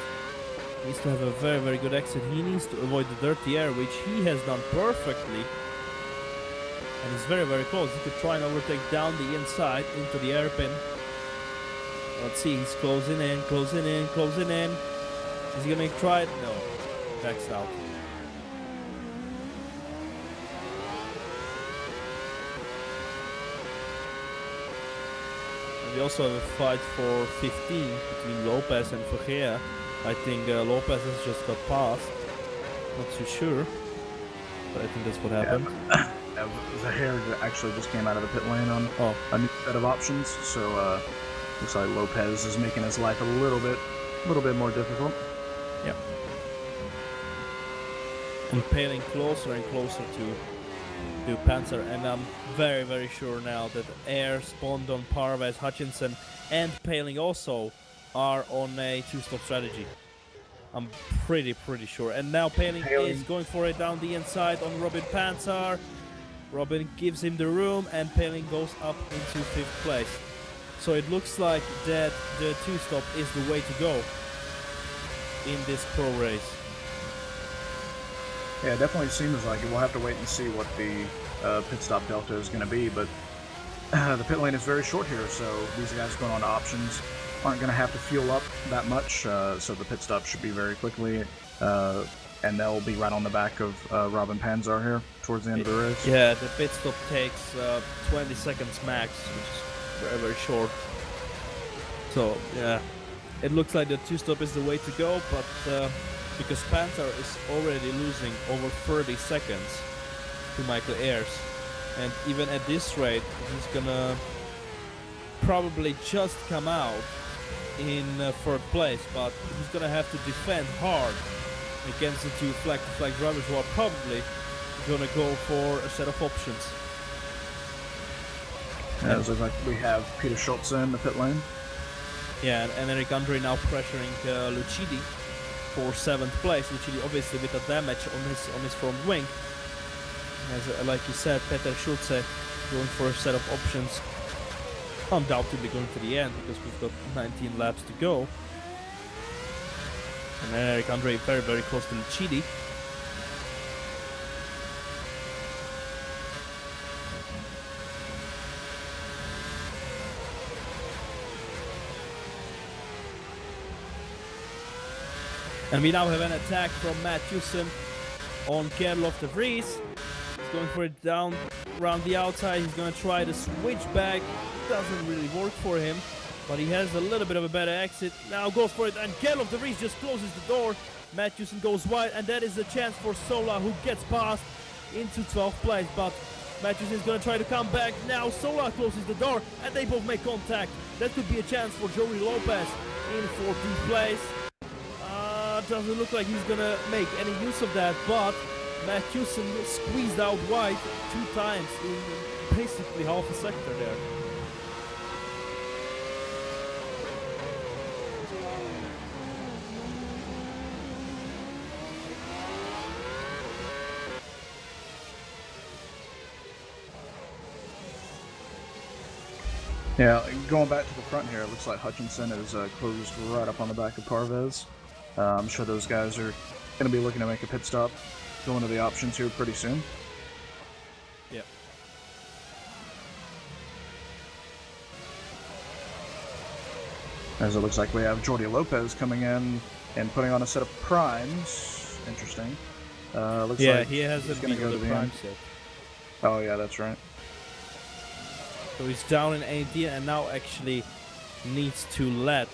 He needs to have a very, very good exit. He needs to avoid the dirty air, which he has done perfectly. And he's very, very close. He could try and overtake down the inside into the airpin. Let's see, he's closing in, closing in, closing in. Is he gonna try it? No. Backs out. We also have a fight for 15 between Lopez and Ferreira. I think Lopez has just got past. Not too sure, but I think that's what happened. Yeah, Ferreira actually just came out of the pit lane on a new set of options, so looks like Lopez is making his life a little bit more difficult. Yeah. And Paling closer and closer to Panzer, and I'm very, very sure now that Air, Spondon, Parvez, Hutchinson and Paling also are on a two-stop strategy. I'm pretty sure. And now Paling is going for it down the inside on Robin Panzer. Robin gives him the room, and Paling goes up into 5th place. So it looks like that the two-stop is the way to go in this pro race. Yeah, it definitely seems like it. We'll have to wait and see what the pit stop delta is going to be, but the pit lane is very short here, so these guys going on to options aren't going to have to fuel up that much, so the pit stop should be very quickly, and they'll be right on the back of Robin Panzer here towards the end of the race. Yeah, the pit stop takes 20 seconds max, which is very, very short. So yeah, it looks like the two-stop is the way to go, but because Panther is already losing over 30 seconds to Michael Ayers, and even at this rate, he's gonna probably just come out in third place, but he's gonna have to defend hard against the two flag-to-flag drivers who are probably gonna go for a set of options. Yeah, it looks like we have Peter Schultz in the pit lane. Yeah, and Eric Andre now pressuring Lucidi for 7th place. Lucidi obviously with a damage on his front wing. As like you said, Peter Schultz going for a set of options. Undoubtedly going to the end because we've got 19 laps to go. And Eric Andre very, very close to Lucidi. And we now have an attack from Matthewson on Gerlof de Vries. He's going for it down around the outside. He's going to try to switch back. Doesn't really work for him, but he has a little bit of a better exit. Now goes for it, and Gerlof de Vries just closes the door. Matthewson goes wide, and that is a chance for Sola, who gets past into 12th place. But Matthewson is going to try to come back. Now Sola closes the door, and they both make contact. That could be a chance for Joey Lopez in 14th place. Doesn't look like he's gonna make any use of that, but Matthewson squeezed out wide 2 times in basically half a sector there. Yeah, going back to the front here, it looks like Hutchinson is closed right up on the back of Parvez. I'm sure those guys are going to be looking to make a pit stop, going to the options here pretty soon. Yep. As it looks like we have Jordi Lopez coming in and putting on a set of primes. Interesting. Looks Yeah, like he hasn't going been to go on to the the prime end. set. Oh yeah, that's right. So he's down in 18 and now actually needs to let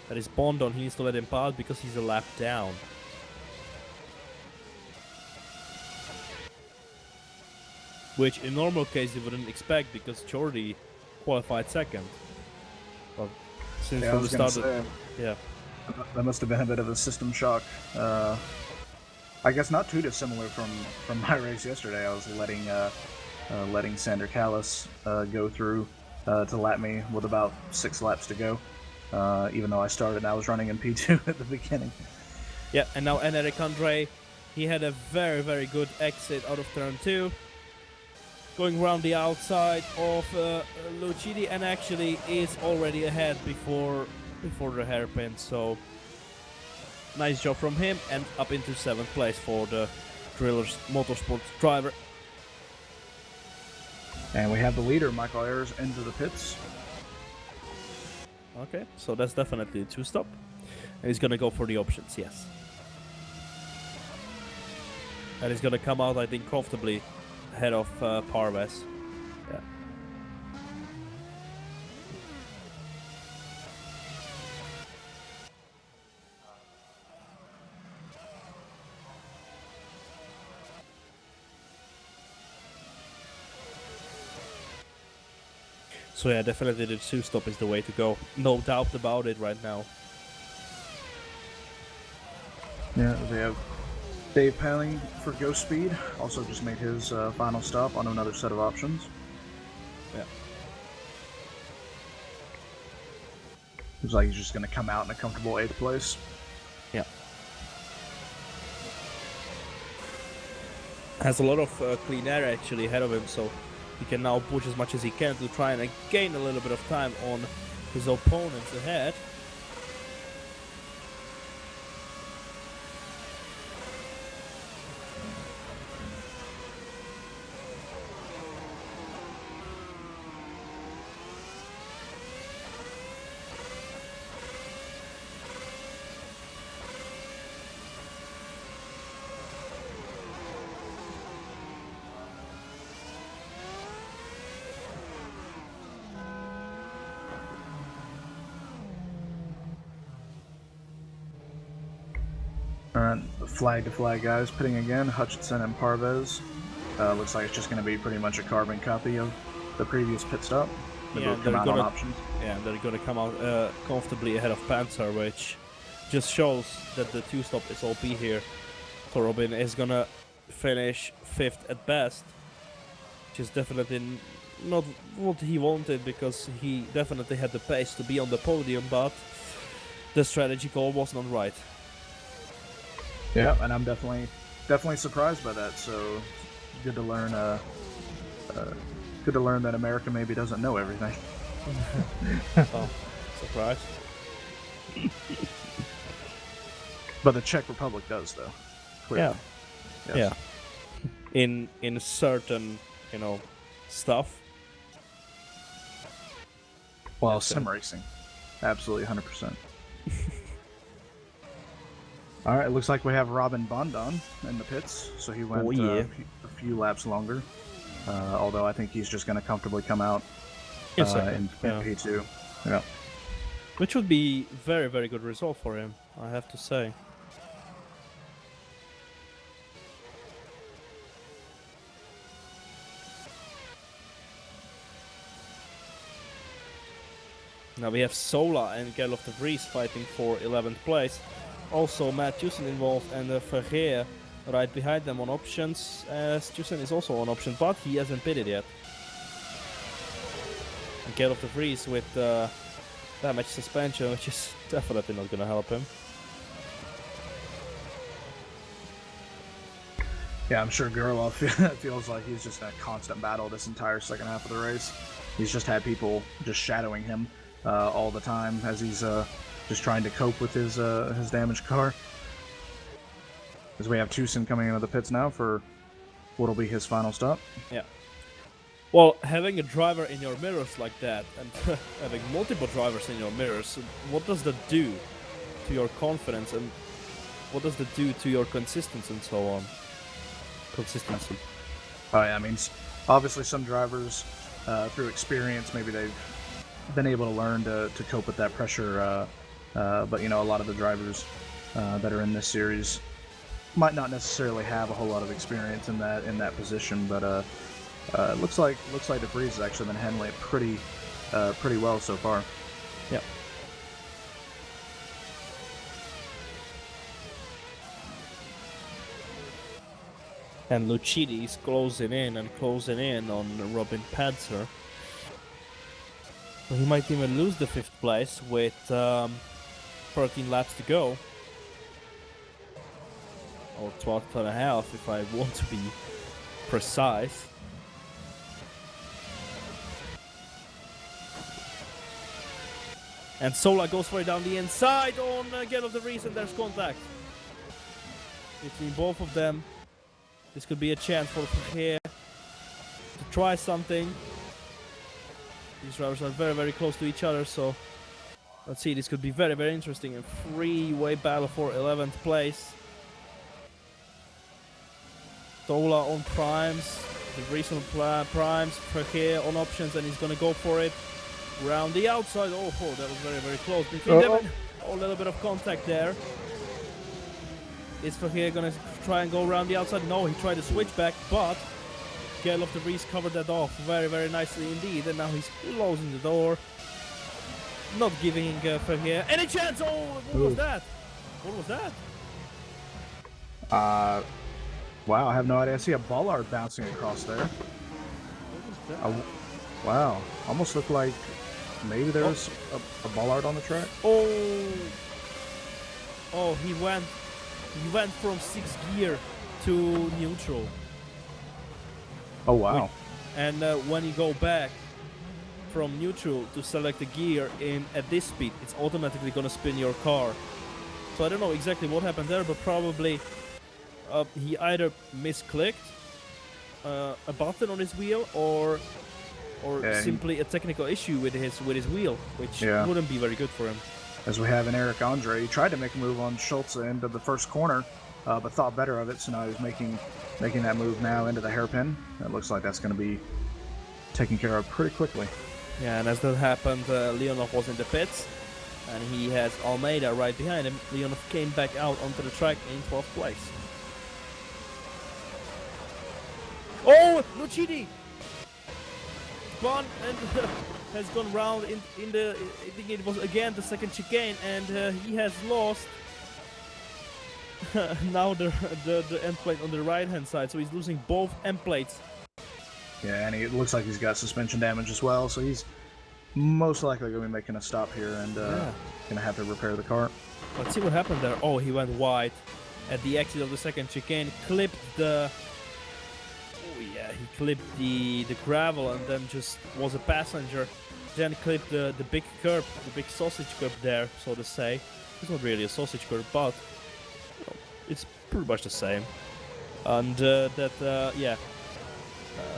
that is Bond on. He needs to let him pass because he's a lap down. Which in normal case you wouldn't expect because Jordi qualified second. But since Yeah, I from the was gonna start, say, yeah. that must have been a bit of a system shock. I guess not too dissimilar from my race yesterday. I was letting Sander Callis go through to lap me with about 6 laps to go. Even though I started and I was running in P2 at the beginning. Yeah, and now Eric Andre, he had a very, very good exit out of turn 2. Going around the outside of Lucidi and actually is already ahead before the hairpin. So nice job from him and up into 7th place for the Drillers Motorsports driver. And we have the leader, Michael Ayers, into the pits. Okay, so that's definitely a 2-stop. And he's gonna go for the options, yes. And he's gonna come out, I think, comfortably ahead of Parvez. Yeah. So yeah, definitely the 2-stop is the way to go. No doubt about it right now. Yeah, we have Dave Paling for Ghost Speed. Also just made his final stop on another set of options. Yeah. Looks like he's just going to come out in a comfortable 8th place. Yeah. Has a lot of clean air actually ahead of him, so he can now push as much as he can to try and gain a little bit of time on his opponents ahead. Alright, flag to flag guys, pitting again, Hutchinson and Parvez. Looks like it's just going to be pretty much a carbon copy of the previous pit stop. They both come out on options. Yeah, they're gonna come out comfortably ahead of Panzer, which just shows that the 2-stop is OP here. So Robin is gonna finish 5th at best, which is definitely not what he wanted, because he definitely had the pace to be on the podium, but the strategy call was not right. Yeah, and I'm definitely surprised by that. So good to learn. Good to learn that America maybe doesn't know everything. Oh, surprise! But the Czech Republic does, though. Clearly. Yeah, Yes. yeah. In certain, stuff. Well, SimRacing, absolutely 100%. All right, it looks like we have Robin Bondon in the pits, so he went a few laps longer. Although I think he's just going to comfortably come out in P2. Yeah. Which would be very, very good result for him, I have to say. Now we have Sola and Gerlof de Vries fighting for 11th place. Also Matt Tusen involved, and Vergeer right behind them on options, as Tusen is also on option, but he hasn't pitted yet. And Gerlof de Vries with damaged suspension, which is definitely not going to help him. Yeah, I'm sure Gerlof feels like he's just in a constant battle this entire second half of the race. He's just had people just shadowing him all the time as he's just trying to cope with his damaged car. As we have Tusen coming into the pits now for what'll be his final stop. Yeah. Well, having a driver in your mirrors like that, and having multiple drivers in your mirrors, what does that do to your confidence, and what does that do to your consistency and so on? Consistency. Oh yeah, I mean, obviously some drivers, through experience, maybe they've been able to learn to cope with that pressure, but a lot of the drivers that are in this series might not necessarily have a whole lot of experience in that position, but it looks like de Vries has actually been handling it pretty well so far. Yeah. And Lucchini is closing in on Robin Panzer. So he might even lose the 5th place with 13 laps to go. Or 12.5 if I want to be precise. And Sola goes for it down the inside on Gerlof de Vries, and there's contact between both of them. This could be a chance for here to try something. These drivers are very, very close to each other, so let's see. This could be very, very interesting. A three-way battle for 11th place. Sola on primes, de Vries on primes, Vergeer on options, and he's gonna go for it. Round the outside. Oh, that was very, very close between them. And a little bit of contact there. Is Vergeer gonna try and go around the outside? No, he tried to switch back, but Gerlof de Vries covered that off very, very nicely indeed. And now he's closing the door, not giving Vergeer any chance. Oh, what was that? What was that? Wow, I have no idea. I see a bollard bouncing across there. Wow, almost looked like maybe there's a bollard on the track. Oh, he went from 6th gear to neutral. Oh wow. And when you go back from neutral to select a gear at this speed, it's automatically gonna spin your car. So I don't know exactly what happened there, but probably he either misclicked a button on his wheel, or simply a technical issue with his wheel, which wouldn't be very good for him. As we have in Eric Andre, he tried to make a move on Schultz into the first corner, but thought better of it, so now he's making that move now into the hairpin. It looks like that's going to be taken care of pretty quickly. Yeah, and as that happened, Leonov was in the pits. and he has Almeida right behind him. Leonov came back out onto the track in 12th place. Oh, Lucchini! Spun and has gone round in the, I think it was again the second chicane, and he has lost now the end plate on the right hand side, so he's losing both end plates. Yeah, and it looks like he's got suspension damage as well, so he's most likely going to be making a stop here and going to have to repair the car. Let's see what happened there. Oh, he went wide at the exit of the second chicane, clipped the... Oh yeah, he clipped the gravel and then just was a passenger. Then clipped the big curb, the big sausage curb there, so to say. It's not really a sausage curb, but you know, it's pretty much the same. And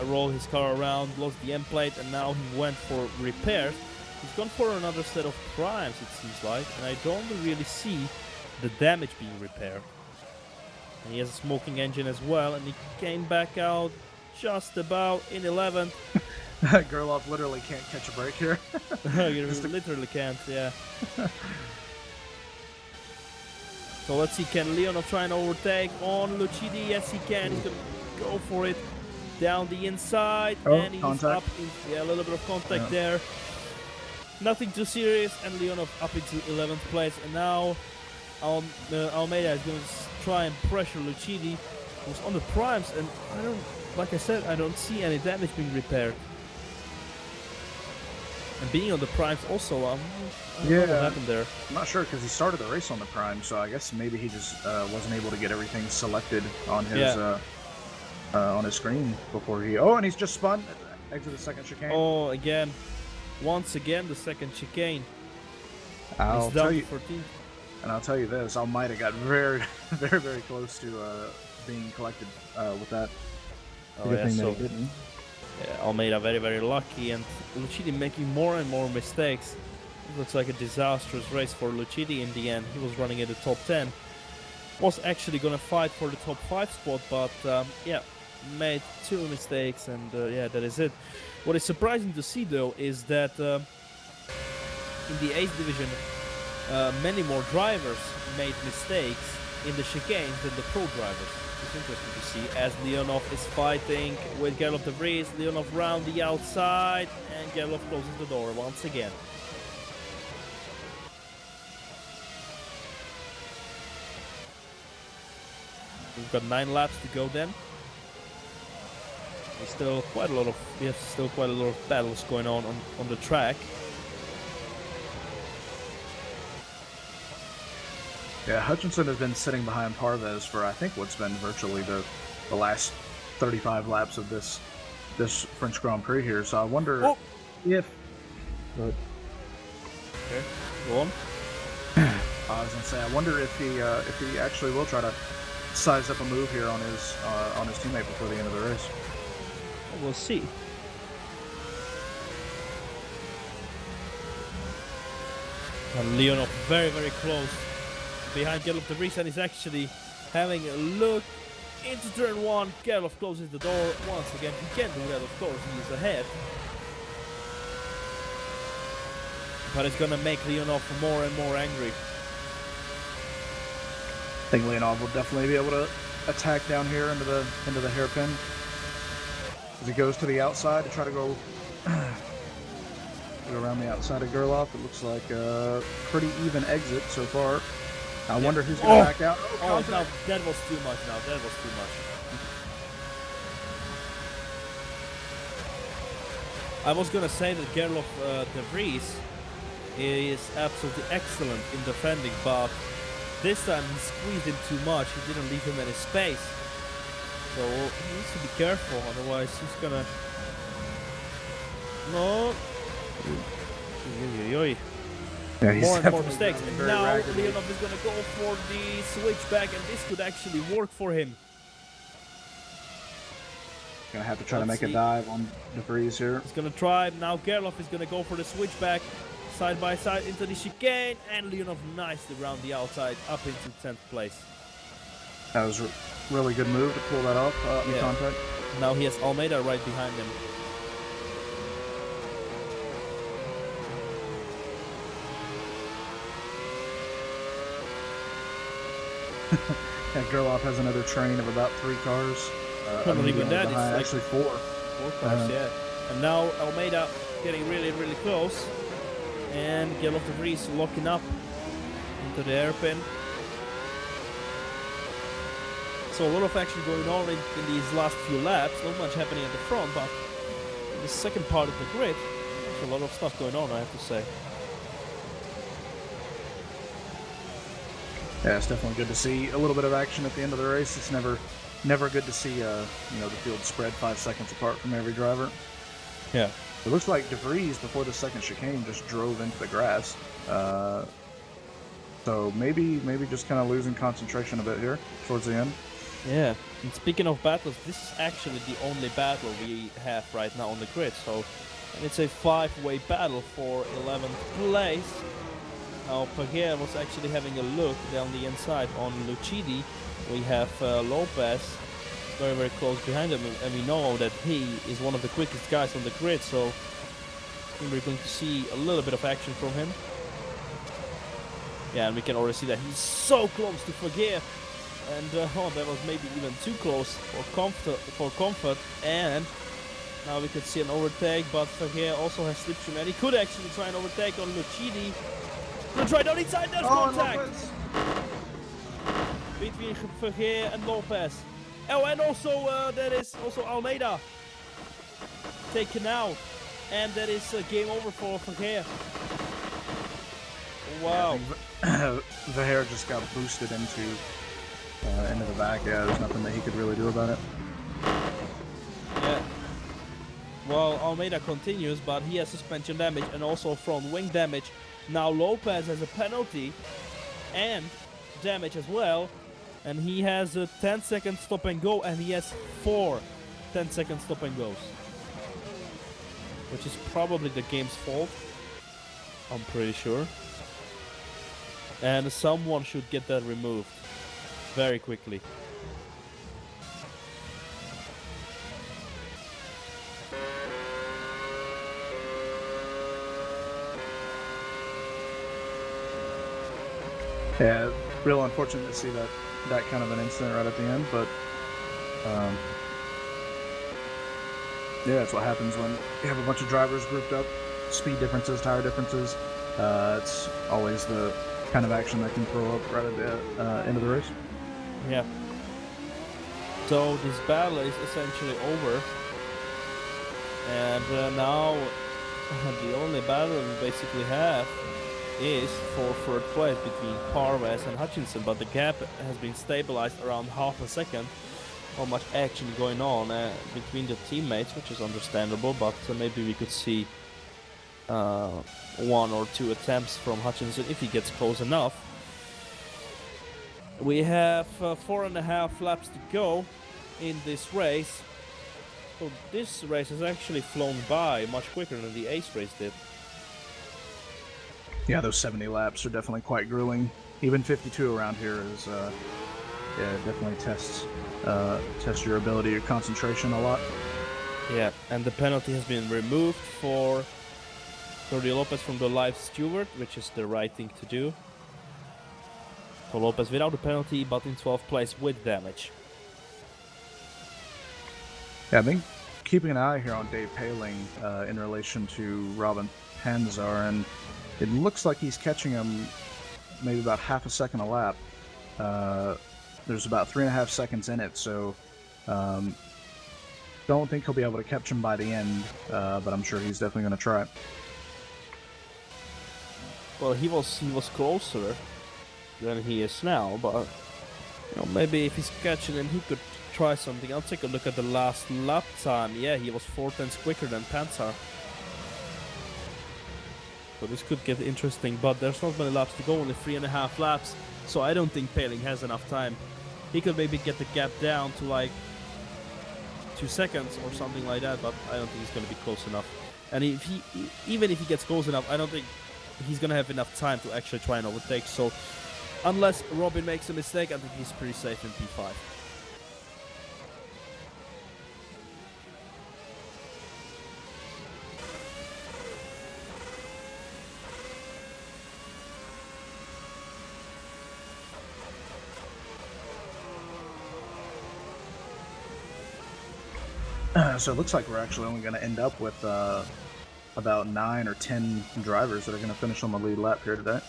rolled his car around, lost the end plate, and now he went for repairs. He's gone for another set of primes, it seems like, and I don't really see the damage being repaired. And he has a smoking engine as well, and he came back out just about in 11th. Gerloff literally can't catch a break here. You literally can't, yeah. So let's see, can Leonov try and overtake on Lucchini? Yes, he can. He's gonna go for it down the inside, and he's contact. up. A little bit of contact there. Nothing too serious, and Leonov up into 11th place. And now Almeida is going to try and pressure Lucchini, who's on the primes, and like I said, I don't see any damage being repaired. And being on the primes also, I don't know what happened there. I'm not sure because he started the race on the prime, so I guess maybe he just wasn't able to get everything selected on his screen before he. Oh, and he's just spun. Exit the second chicane. Oh, again, once again the second chicane. I'll tell you, 14th. and I'll tell you this: Almeida got very, very, very close to being collected with that. Oh yeah, so Almeida very, very lucky, and Lucchini making more and more mistakes. It looks like a disastrous race for Lucchini in the end. He was running in the top 10. Was actually gonna fight for the top 5 spot, but made 2 mistakes, and that is it. What is surprising to see though is that in the Ace division many more drivers made mistakes in the chicanes than the pro drivers. It's interesting to see as Leonov is fighting with Gerloff de Vries. Leonov round the outside, and Gerloff closes the door once again. We've got 9 laps to go then. There's still quite a lot of battles going on the track. Yeah, Hutchinson has been sitting behind Parvez for I think what's been virtually the last 35 laps of this French Grand Prix here. So I wonder if. Okay, go on. I was gonna say I wonder if he actually will try to size up a move here on his teammate before the end of the race. We'll see. And Leonov very, very close behind Gerloff de Vries, and is actually having a look into turn 1. Gerloff closes the door once again. He can do that, of course, he is ahead. But it's gonna make Leonov more and more angry. I think Leonov will definitely be able to attack down here into the hairpin. As he goes to the outside to try to go around the outside of Gerloff. It looks like a pretty even exit so far. I wonder who's going to back out. Oh, now that was too much now. That was too much. I was going to say that Gerloff de Vries is absolutely excellent in defending, but this time he squeezed him too much. He didn't leave him any space. So he needs to be careful, otherwise he's gonna... No! Yeah, he's more and more mistakes. And very now raggedy. Leonov is gonna go for the switchback, and this could actually work for him. Gonna have to try to make a dive on de Vries here. He's gonna try. Now Gerloff is gonna go for the switchback. Side by side into the chicane, and Leonov nicely around the outside up into 10th place. That was a really good move to pull that off in contact. Now he has Almeida right behind him. Yeah, Gerloff has another train of about 3 cars. Not even that, it's behind, like actually 4. 4 cars, yeah. And now Almeida getting really, really close. And Gerloff de Vries locking up into the hairpin. So a lot of action going on in these last few laps. Not much happening at the front, but in the second part of the grid, there's a lot of stuff going on, I have to say. Yeah, it's definitely good to see a little bit of action at the end of the race. It's never good to see the field spread 5 seconds apart from every driver. Yeah. It looks like De Vries before the second chicane just drove into the grass. So maybe just kind of losing concentration a bit here towards the end. Yeah, and speaking of battles, this is actually the only battle we have right now on the grid. So, and it's a 5-way battle for 11th place. Now, Paguer was actually having a look down the inside on Lucidi. We have Lopez very, very close behind him, and we know that he is one of the quickest guys on the grid. So, I think we're going to see a little bit of action from him. Yeah, and we can already see that he's so close to Paguer. And oh, that was maybe even too close for comfort. And now we can see an overtake, but Vergeer also has slipstream, and he could actually try an overtake on Lucidi. Gonna try down inside, there's contact between Vergeer and Lopez. Oh, and also that is also Almeida taken out, and that is game over for Vergeer. Wow. Vergeer just got boosted into the back. Yeah, there's nothing that he could really do about it. Yeah. Well, Almeida continues, but he has suspension damage and also front wing damage. Now Lopez has a penalty and damage as well, and he has a 10-second stop and go, and he has 4 10-second stop and goes, which is probably the game's fault, I'm pretty sure. And someone should get that removed very quickly. Yeah, real unfortunate to see that kind of an incident right at the end, but yeah, that's what happens when you have a bunch of drivers grouped up. Speed differences, tire differences. It's always the kind of action that can throw up right at the end of the race. Yeah. So this battle is essentially over, and now the only battle we basically have is for third place between Parves and Hutchinson, but the gap has been stabilized around half a second. Not much action going on between the teammates, which is understandable, but maybe we could see 1 or 2 attempts from Hutchinson if he gets close enough. We have 4.5 laps to go in this race. So this race has actually flown by much quicker than the Ace race did. Yeah, those 70 laps are definitely quite grueling. Even 52 around here is, yeah, it definitely tests your ability, your concentration a lot. Yeah, and the penalty has been removed for Cody Lopez from the live steward, which is the right thing to do. So Lopez without the penalty, but in 12th place with damage. Yeah, I've been keeping an eye here on Dave Paling in relation to Robin Panzar, and it looks like he's catching him maybe about half a second a lap. There's about 3.5 seconds in it, so don't think he'll be able to catch him by the end, but I'm sure he's definitely going to try. Well, he was closer than he is now, but you know, maybe if he's catching him, he could try something. I'll take a look at the last lap time. Yeah, he was 4 tenths quicker than Panzar. So this could get interesting, but there's not many laps to go, only 3.5 laps, so I don't think Paling has enough time. He could maybe get the gap down to like 2 seconds or something like that, but I don't think he's going to be close enough. And even if he gets close enough, I don't think he's going to have enough time to actually try and overtake. So unless Robin makes a mistake, I think he's pretty safe in P5. So it looks like we're actually only going to end up with about 9 or 10 drivers that are going to finish on the lead lap here today.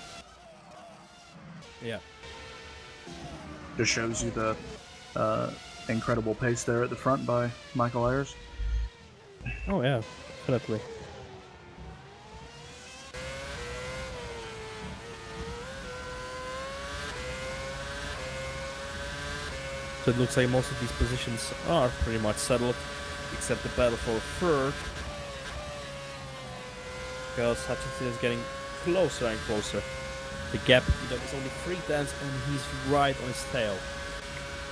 Yeah. Just shows you the incredible pace there at the front by Michael Ayers. Oh yeah, definitely. So it looks like most of these positions are pretty much settled, except the battle for third. Because Hutchinson is getting closer and closer. The gap is only 3 tenths, and he's right on his tail.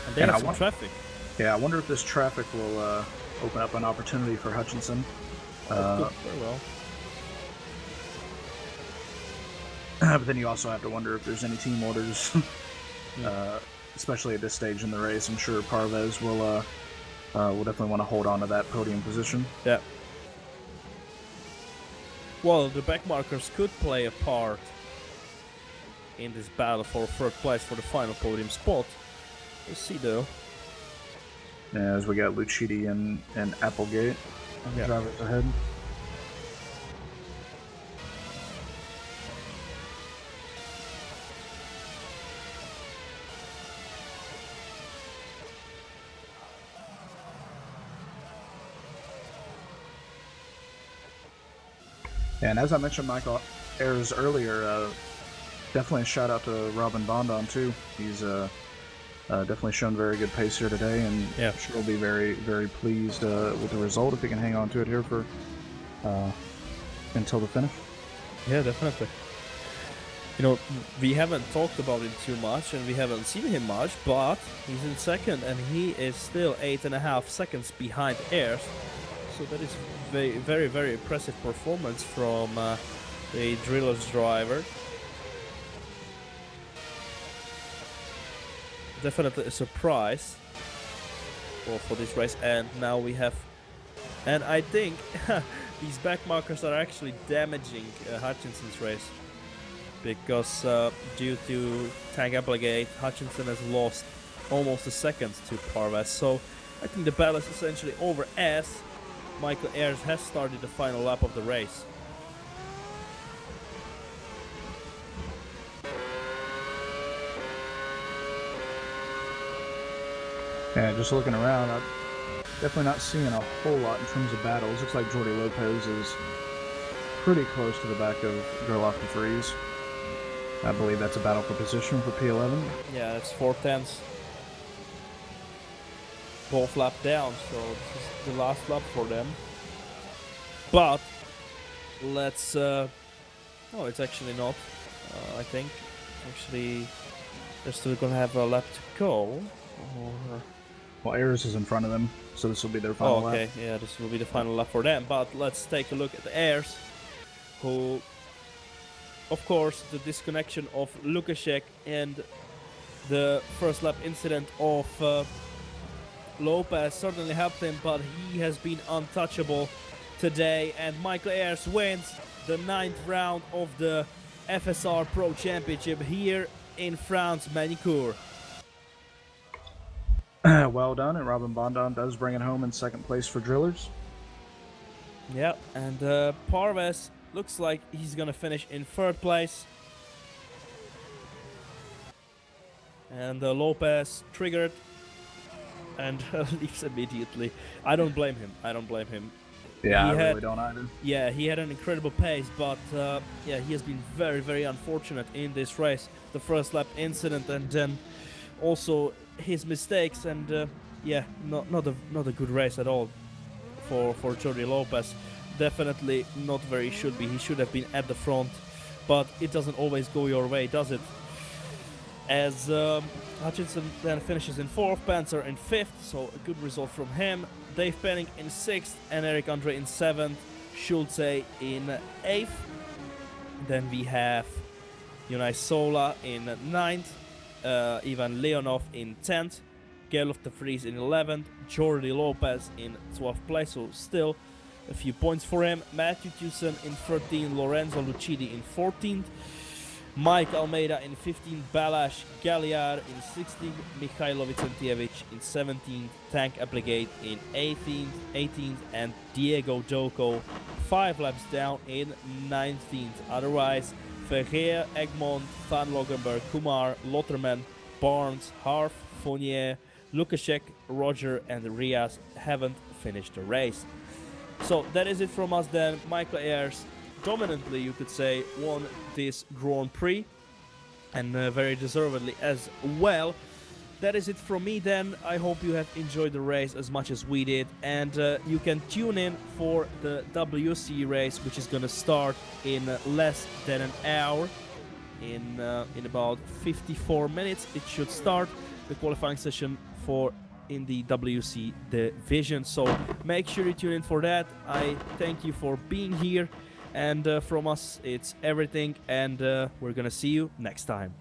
And they have some traffic. Yeah, I wonder if this traffic will open up an opportunity for Hutchinson. Very well. But then you also have to wonder if there's any team orders, especially at this stage in the race. I'm sure Parvez will definitely want to hold on to that podium position. Yeah. Well, the back markers could play a part in this battle for third place for the final podium spot. We'll see though. Yeah, as we got Lucchini and Applegate drivers ahead. And as I mentioned Michael Ayers earlier, definitely a shout out to Robin Bondon too. He's definitely shown very good pace here today, and I'm sure he'll be very, very pleased with the result if he can hang on to it here for until the finish. Yeah, definitely. You know, we haven't talked about him too much, and we haven't seen him much, but he's in second, and he is still 8.5 seconds behind Ayers. So that is very, very, very impressive performance from the Drillers driver. Definitely a surprise for this race, and now we have, and I think these back markers are actually damaging Hutchinson's race, because due to Tank Applegate, Hutchinson has lost almost a second to Parvez. So I think the battle is essentially over as Michael Ayers has started the final lap of the race. Yeah, just looking around, I'm definitely not seeing a whole lot in terms of battles. Looks like Jordi Lopez is pretty close to the back of Gerloff de Vries. I believe that's a battle for position for P11. Yeah, that's 4 tenths. Both lap down, so this is the last lap for them. But let's oh, it's actually not. I think actually they're still gonna have a lap to go. Well, Ayers is in front of them, so this will be their final lap. Okay, yeah, this will be the final lap for them. But let's take a look at the Ayers, who, of course, the disconnection of Lukaszek and the first lap incident of Lopez certainly helped him, but he has been untouchable today, and Michael Ayers wins the 9th round of the FSR Pro Championship here in France, Manicourt. Well done, and Robin Bondon does bring it home in second place for Drillers. Yeah, and Parvez looks like he's gonna finish in third place. And Lopez triggered and leaves immediately. I don't blame him. Yeah, I really don't either. Yeah, he had an incredible pace, but yeah, he has been very, very unfortunate in this race. The first lap incident, and then also his mistakes, and yeah, not a good race at all for Jordi Lopez. Definitely not where he should be. He should have been at the front, but it doesn't always go your way, does it? As Hutchinson then finishes in 4th, Panzer in 5th, so a good result from him. Dave Penning in 6th, and Eric Andre in 7th, Schulze in 8th. Then we have Yunai Sola in 9th, Ivan Leonov in 10th, Gerloff de Vries in 11th, Jordi Lopez in 12th place, so still a few points for him. Matthew Tucson in 13th, Lorenzo Lucchini in 14th. Mike Almeida in 15th, Balash Galliard in 16th, Mikhailovic Santievich in 17th, Tank Applegate in 18th, and Diego Joko 5 laps down in 19th. Otherwise, Ferrer, Egmont, Van Logenberg, Kumar, Lotterman, Barnes, Harf, Fournier, Lukashek, Roger, and Rias haven't finished the race. So that is it from us then. Michael Ayers dominantly, you could say, won this Grand Prix, and very deservedly as well. That is it from me then. I hope you have enjoyed the race as much as we did, and you can tune in for the WC race, which is gonna start in less than an hour. In about 54 minutes it should start, the qualifying session for in the WC division. So make sure you tune in for that. I thank you for being here. And from us, it's everything, and we're gonna see you next time.